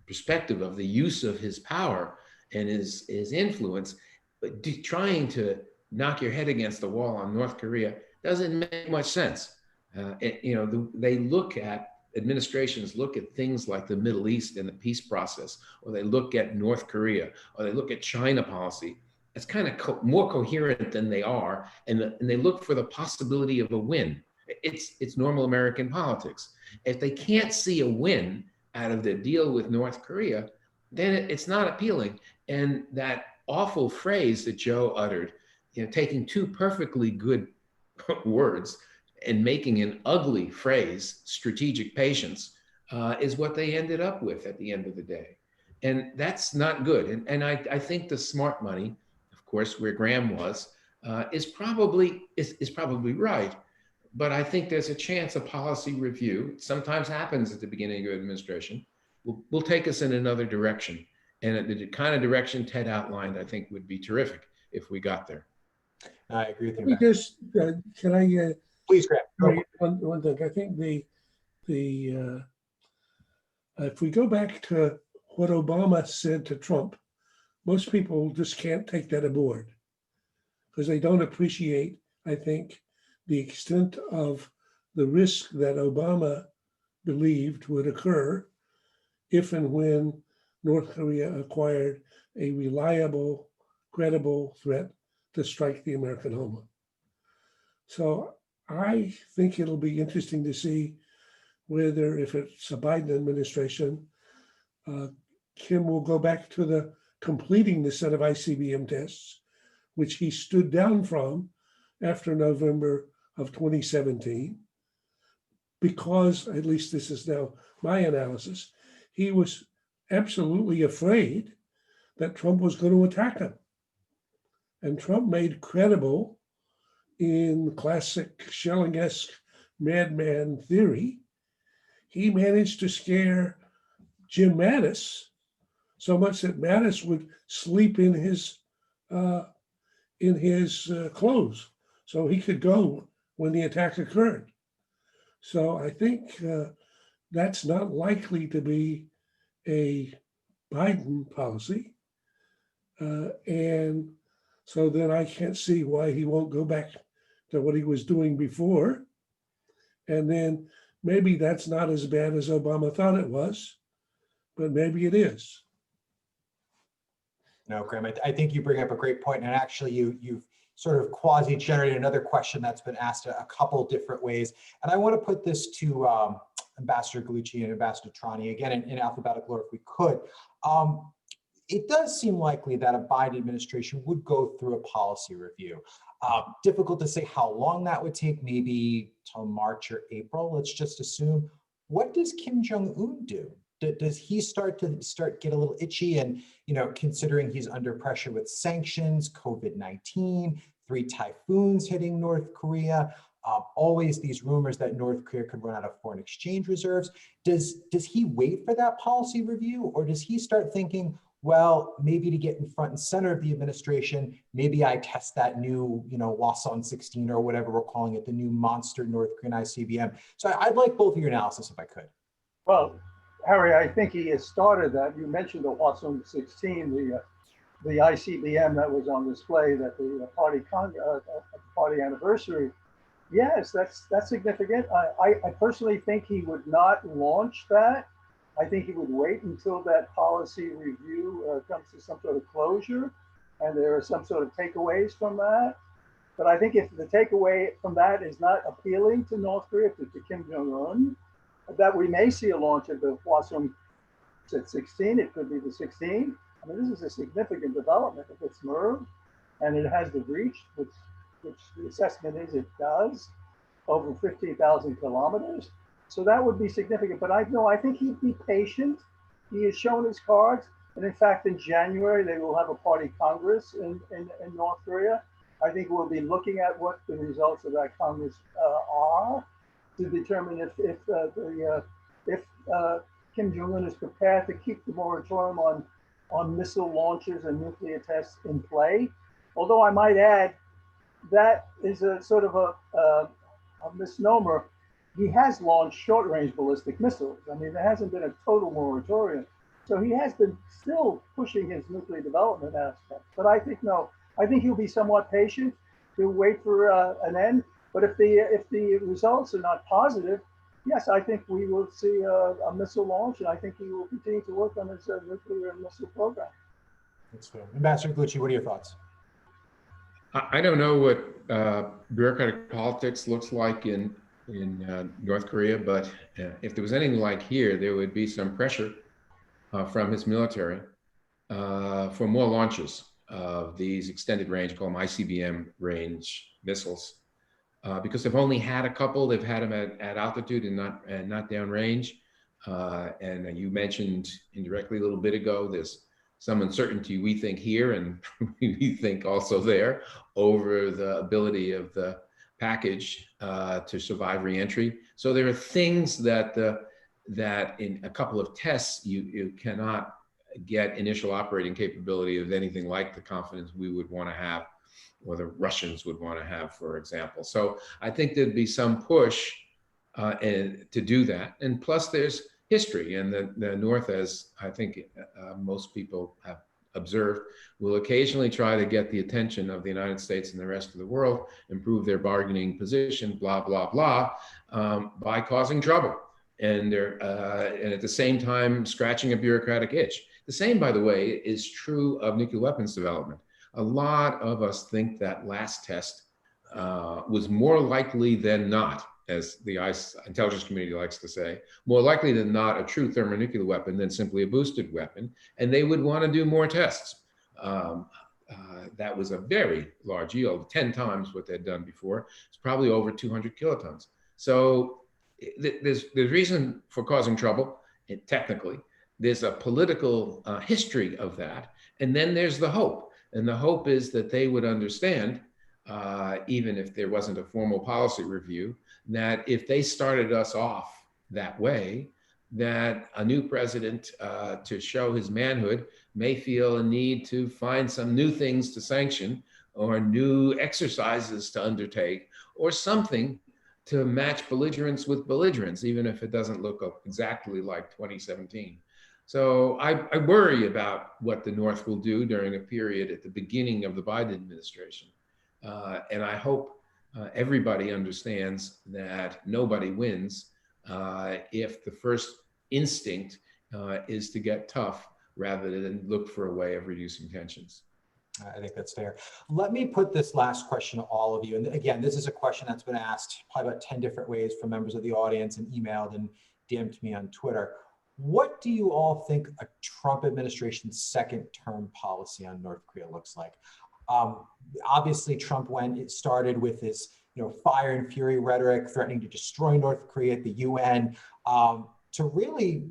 perspective of the use of his power and his influence, but trying to knock your head against the wall on North Korea doesn't make much sense. Administrations look at things like the Middle East and the peace process, or they look at North Korea, or they look at China policy. It's kind of more coherent than they are, and they look for the possibility of a win. It's normal American politics. If they can't see a win out of the deal with North Korea, then it's not appealing. And that awful phrase that Joe uttered, taking 2 perfectly good words and making an ugly phrase, strategic patience, is what they ended up with at the end of the day. And that's not good. And I think the smart money, of course, where Graham was, is probably right. But I think there's a chance a policy review, sometimes happens at the beginning of administration, will take us in another direction. And the kind of direction Ted outlined, I think, would be terrific if we got there. I agree with you. Can I? Please, Graham. One thing. I think if we go back to what Obama said to Trump, most people just can't take that aboard because they don't appreciate, I think, the extent of the risk that Obama believed would occur if and when North Korea acquired a reliable, credible threat to strike the American homeland. So I think it'll be interesting to see whether, if it's a Biden administration, Kim will go back to the completing the set of ICBM tests, which he stood down from after November of 2017, because, at least this is now my analysis, he was absolutely afraid that Trump was going to attack him. And Trump made credible, in classic Schelling-esque madman theory, he managed to scare Jim Mattis so much that Mattis would sleep in his clothes, so he could go when the attack occurred. So I think that's not likely to be a Biden policy. And so then I can't see why he won't go back to what he was doing before. And then maybe that's not as bad as Obama thought it was, but maybe it is. No, Graham, I think you bring up a great point, and actually you've sort of quasi-generated another question that's been asked a couple different ways. And I want to put this to Ambassador Gallucci and Ambassador Trani, again, in alphabetical order if we could. It does seem likely that a Biden administration would go through a policy review. Difficult to say how long that would take, maybe till March or April, let's just assume. What does Kim Jong-un do? Does he start get a little itchy, and considering he's under pressure with sanctions, COVID-19, 3 typhoons hitting North Korea, always these rumors that North Korea could run out of foreign exchange reserves. Does he wait for that policy review, or does he start thinking, well, maybe to get in front and center of the administration, maybe I test that new, Hwasong 16 or whatever we're calling it, the new monster North Korean ICBM. So I'd like both of your analysis if I could. Well, Harry, I think he has started that. You mentioned the Hwasong 16, the ICBM that was on display at the party anniversary. Yes, that's significant. I personally think he would not launch that. I think he would wait until that policy review comes to some sort of closure, and there are some sort of takeaways from that. But I think if the takeaway from that is not appealing to North Korea, to Kim Jong-un, that we may see a launch of the Hwasong 16. It could be the 16. I mean, this is a significant development if it's MIRV, and it has the reach, which the assessment is it does, over 15,000 kilometers. So that would be significant. But I think he'd be patient. He has shown his cards. And in fact, in January, they will have a party congress in North Korea. I think we'll be looking at what the results of that congress are to determine if Kim Jong-un is prepared to keep the moratorium on missile launches and nuclear tests in play. Although I might add, that is a sort of a misnomer. He has launched short-range ballistic missiles. I mean, there hasn't been a total moratorium. So he has been still pushing his nuclear development aspect. But I think, no, I think he'll be somewhat patient to wait for an end. But if the results are not positive, yes, I think we will see a missile launch, and I think he will continue to work on his nuclear and missile program. That's fair. Ambassador Gallucci, what are your thoughts? I don't know what bureaucratic politics looks like in North Korea, but if there was anything like here, there would be some pressure from his military for more launches of these extended range, call them ICBM range missiles, because they've only had a couple. They've had them at altitude and not downrange. And you mentioned indirectly a little bit ago, there's some uncertainty, we think here, and we think also there, over the ability of the package to survive reentry. So there are things that in a couple of tests, you cannot get initial operating capability of anything like the confidence we would want to have, or the Russians would want to have, for example. So I think there'd be some push to do that. And plus there's history, and the North, as I think most people have observed, will occasionally try to get the attention of the United States and the rest of the world, improve their bargaining position, blah, blah, blah, by causing trouble. and they're and at the same time scratching a bureaucratic itch. The same, by the way, is true of nuclear weapons development. A lot of us think that last test was more likely than not, as the intelligence community likes to say, more likely than not a true thermonuclear weapon than simply a boosted weapon, and they would want to do more tests. That was a very large yield, 10 times what they'd done before. It's probably over 200 kilotons. So there's reason for causing trouble, technically. There's a political history of that. And then there's the hope. And the hope is that they would understand, even if there wasn't a formal policy review, that if they started us off that way, that a new president, to show his manhood, may feel a need to find some new things to sanction or new exercises to undertake or something to match belligerents with belligerents, even if it doesn't look exactly like 2017. So I worry about what the North will do during a period at the beginning of the Biden administration. And I hope everybody understands that nobody wins if the first instinct is to get tough rather than look for a way of reducing tensions. I think that's fair. Let me put this last question to all of you. And again, this is a question that's been asked probably about 10 different ways from members of the audience and emailed and DM'd me on Twitter. What do you all think a Trump administration's second term policy on North Korea looks like? Obviously, Trump it started with his fire and fury rhetoric, threatening to destroy North Korea at the UN, to really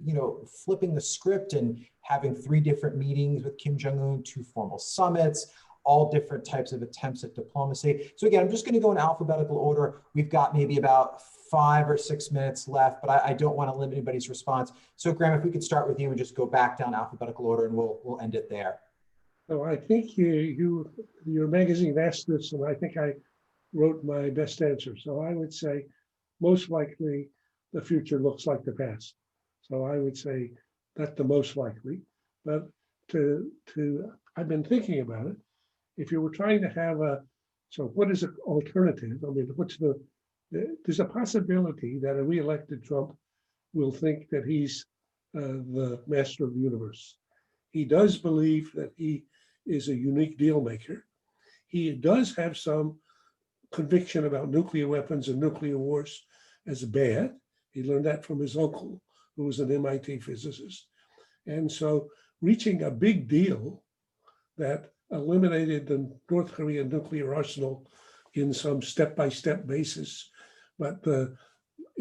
flipping the script and having 3 different meetings with Kim Jong-un, 2 formal summits, all different types of attempts at diplomacy. So again, I'm just going to go in alphabetical order. We've got maybe about 5 or 6 minutes left, but I don't want to limit anybody's response. So Graham, if we could start with you and just go back down alphabetical order, and we'll end it there. So I think your magazine asked this, and I think I wrote my best answer. So I would say most likely the future looks like the past. So I would say that's the most likely. But I've been thinking about it. If you were trying to have so what is an alternative? I mean, there's a possibility that a re-elected Trump will think that he's the master of the universe. He does believe that he is a unique deal maker. He does have some conviction about nuclear weapons and nuclear wars as bad. He learned that from his uncle, who was an MIT physicist. And so reaching a big deal that eliminated the North Korean nuclear arsenal in some step-by-step basis, but the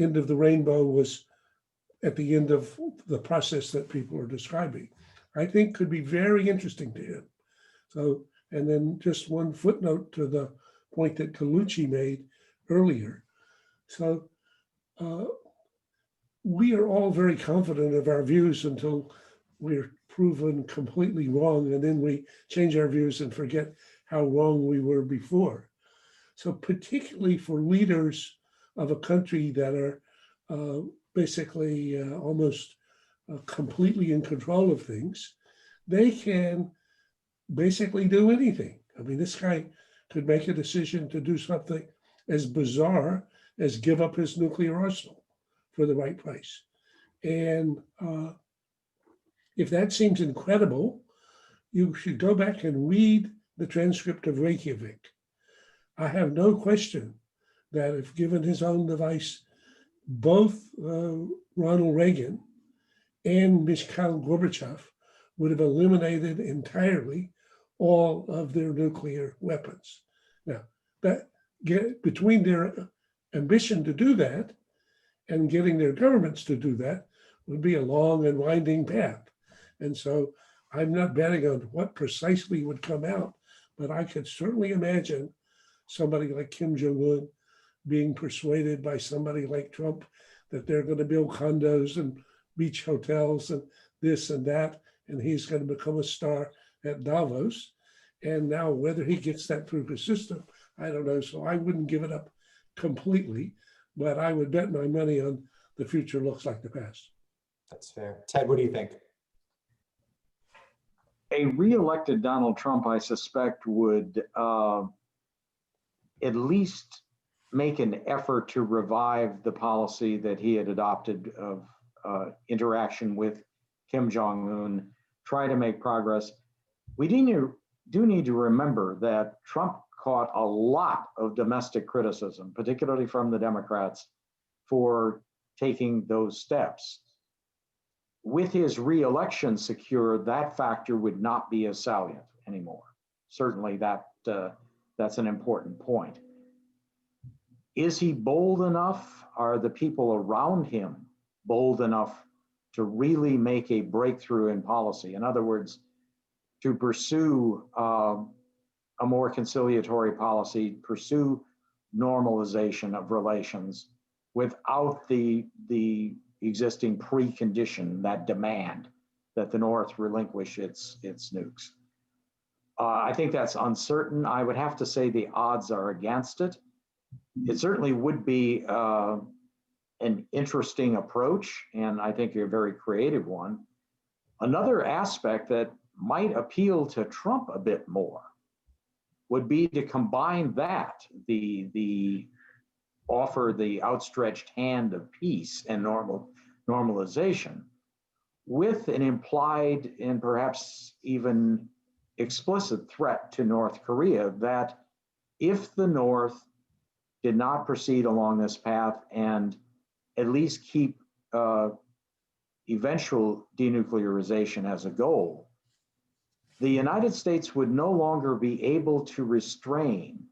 end of the rainbow was at the end of the process that people are describing, I think could be very interesting to him. So, and then just one footnote to the point that Gallucci made earlier. So we are all very confident of our views until we're proven completely wrong, and then we change our views and forget how wrong we were before. So particularly for leaders of a country that are basically almost completely in control of things, they can basically do anything. I mean, this guy could make a decision to do something as bizarre as give up his nuclear arsenal for the right price. And if that seems incredible, you should go back and read the transcript of Reykjavik. I have no question that if given his own device, both Ronald Reagan and Mikhail Gorbachev would have eliminated entirely all of their nuclear weapons. Now, between their ambition to do that and getting their governments to do that would be a long and winding path. And so I'm not betting on what precisely would come out, but I could certainly imagine somebody like Kim Jong-un being persuaded by somebody like Trump that they're going to build condos and beach hotels and this and that, and he's going to become a star at Davos. And now whether he gets that through his system, I don't know. So I wouldn't give it up completely, but I would bet my money on the future looks like the past. That's fair. Ted, what do you think? A re-elected Donald Trump, I suspect, would at least make an effort to revive the policy that he had adopted of interaction with Kim Jong-un, try to make progress. We do need to remember that Trump caught a lot of domestic criticism, particularly from the Democrats, for taking those steps. With his re-election secure, that factor would not be as salient anymore. Certainly that's an important point. Is he bold enough? Are the people around him bold enough to really make a breakthrough in policy? In other words, to pursue a more conciliatory policy, pursue normalization of relations without the existing precondition, that demand that the North relinquish its nukes. I think that's uncertain. I would have to say the odds are against it. It certainly would be an interesting approach, and I think a very creative one. Another aspect that might appeal to Trump a bit more would be to combine that, the offer the outstretched hand of peace and normalization, with an implied and perhaps even explicit threat to North Korea that if the North did not proceed along this path and at least keep eventual denuclearization as a goal, the United States would no longer be able to restrain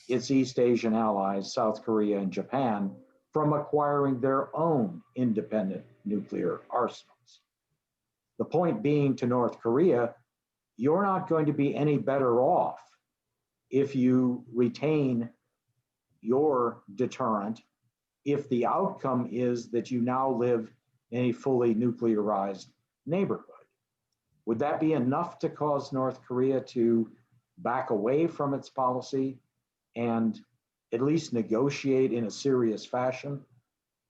its East Asian allies, South Korea and Japan, from acquiring their own independent nuclear arsenals. The point being to North Korea, you're not going to be any better off if you retain your deterrent if the outcome is that you now live in a fully nuclearized neighborhood. Would that be enough to cause North Korea to back away from its policy and at least negotiate in a serious fashion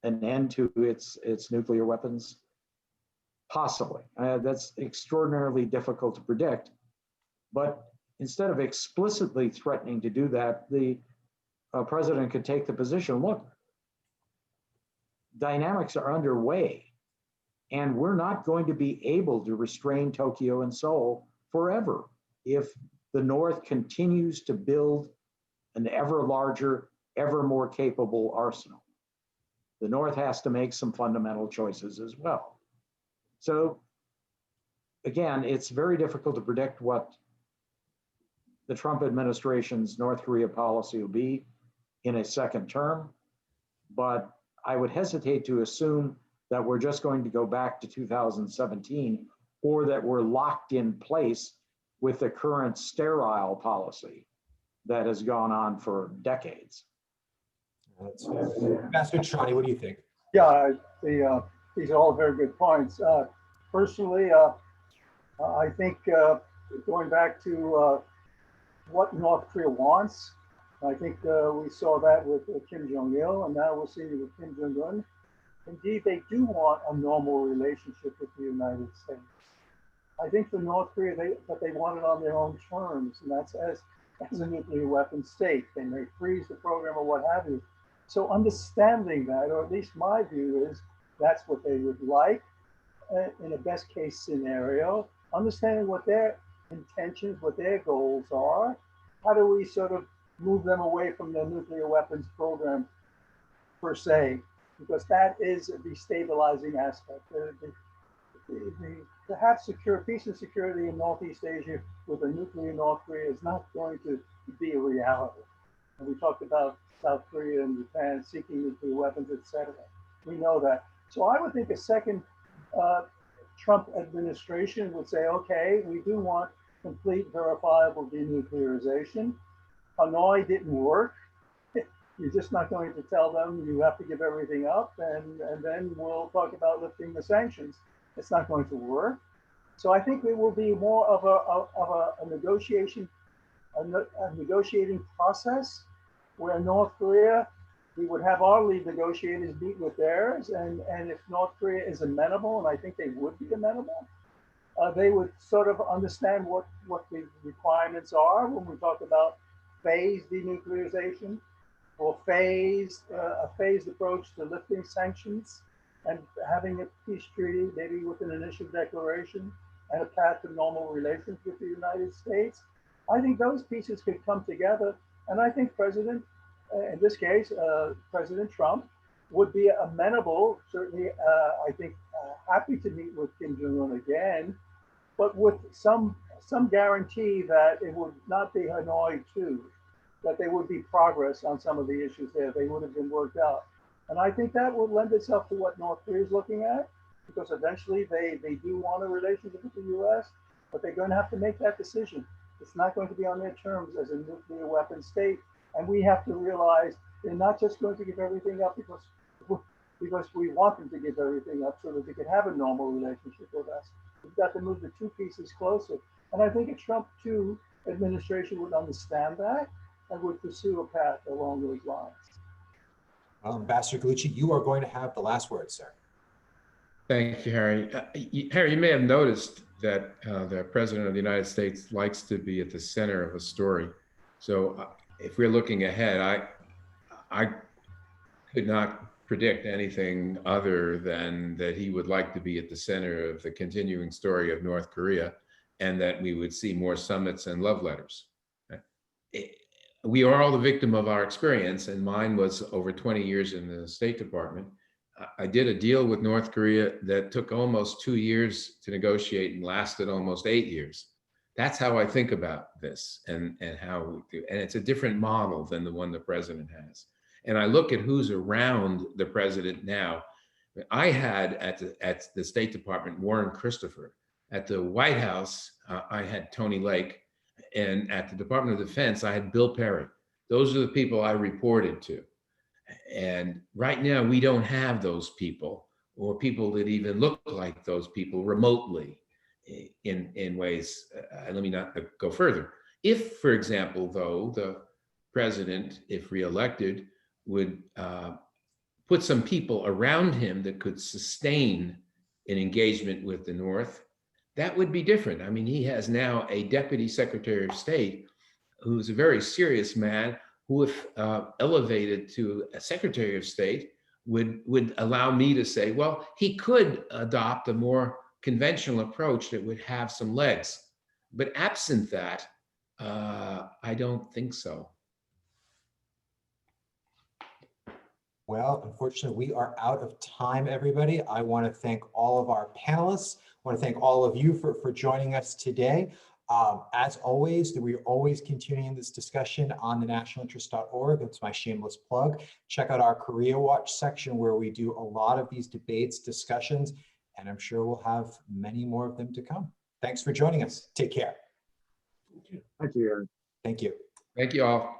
an end to its nuclear weapons? Possibly. That's extraordinarily difficult to predict. But instead of explicitly threatening to do that, the president could take the position, look, dynamics are underway, and we're not going to be able to restrain Tokyo and Seoul forever if the North continues to build an ever larger, ever more capable arsenal. The North has to make some fundamental choices as well. So again, it's very difficult to predict what the Trump administration's North Korea policy will be in a second term, but I would hesitate to assume that we're just going to go back to 2017 or that we're locked in place with the current sterile policy that has gone on for decades. That's fair. Pastor Trani, what do you think? Yeah, these are all very good points. Personally, I think going back to what North Korea wants, I think we saw that with Kim Jong-il, and now we're seeing it with Kim Jong-un. Indeed, they do want a normal relationship with the United States. I think for North Korea, they want it on their own terms, and that's as a nuclear weapon state. They may freeze the program or what have you. So understanding that, or at least my view is, that's what they would like in a best case scenario, understanding what their intentions, what their goals are. How do we sort of move them away from the nuclear weapons program per se? Because that is a destabilizing aspect. To have secure peace and security in Northeast Asia with a nuclear North Korea is not going to be a reality. And we talked about South Korea and Japan seeking nuclear weapons, etc. We know that. So I would think a second Trump administration would say, okay, we do want complete verifiable denuclearization. Hanoi didn't work. You're just not going to tell them you have to give everything up, and then we'll talk about lifting the sanctions. It's not going to work. So I think it will be more of a negotiating process where North Korea, we would have our lead negotiators meet with theirs, and if North Korea is amenable, and I think they would be amenable, they would sort of understand what the requirements are when we talk about phased denuclearization. or a phased approach to lifting sanctions and having a peace treaty, maybe with an initial declaration and a path to normal relations with the United States. I think those pieces could come together. And I think in this case, President Trump would be amenable, certainly, I think, happy to meet with Kim Jong-un again, but with some guarantee that it would not be Hanoi too, that there would be progress on some of the issues there. They would have been worked out. And I think that would lend itself to what North Korea is looking at, because eventually they do want a relationship with the US, but they're going to have to make that decision. It's not going to be on their terms as a nuclear weapon state. And we have to realize they're not just going to give everything up because we want them to give everything up so that they can have a normal relationship with us. We've got to move the two pieces closer. And I think a Trump 2 administration would understand that and would pursue a path along those lines. Well, Ambassador Gallucci, you are going to have the last word, sir. Thank you, Harry. Harry, you may have noticed that the President of the United States likes to be at the center of a story. So if we're looking ahead, I could not predict anything other than that he would like to be at the center of the continuing story of North Korea, and that we would see more summits and love letters. We are all the victim of our experience, and mine was over 20 years in the State Department. I did a deal with North Korea that took almost 2 years to negotiate and lasted almost 8 years. That's how I think about this and how we do. And it's a different model than the one the president has. And I look at who's around the president now. I had at the State Department, Warren Christopher. At the White House, I had Tony Lake. And at the Department of Defense, I had Bill Perry. Those are the people I reported to. And right now, we don't have those people or people that even look like those people remotely in ways. Let me not go further. If, for example, though, the president, if reelected, would put some people around him that could sustain an engagement with the North, that would be different. I mean, he has now a Deputy Secretary of State who's a very serious man who, if elevated to a Secretary of State, would allow me to say, well, he could adopt a more conventional approach that would have some legs. But absent that, I don't think so. Well, unfortunately, we are out of time, everybody. I want to thank all of our panelists. I want to thank all of you for joining us today. As always, we're always continuing this discussion on thenationalinterest.org. That's my shameless plug. Check out our Korea Watch section where we do a lot of these debates, discussions, and I'm sure we'll have many more of them to come. Thanks for joining us. Take care. Thank you, Aaron. Thank you. Thank you all.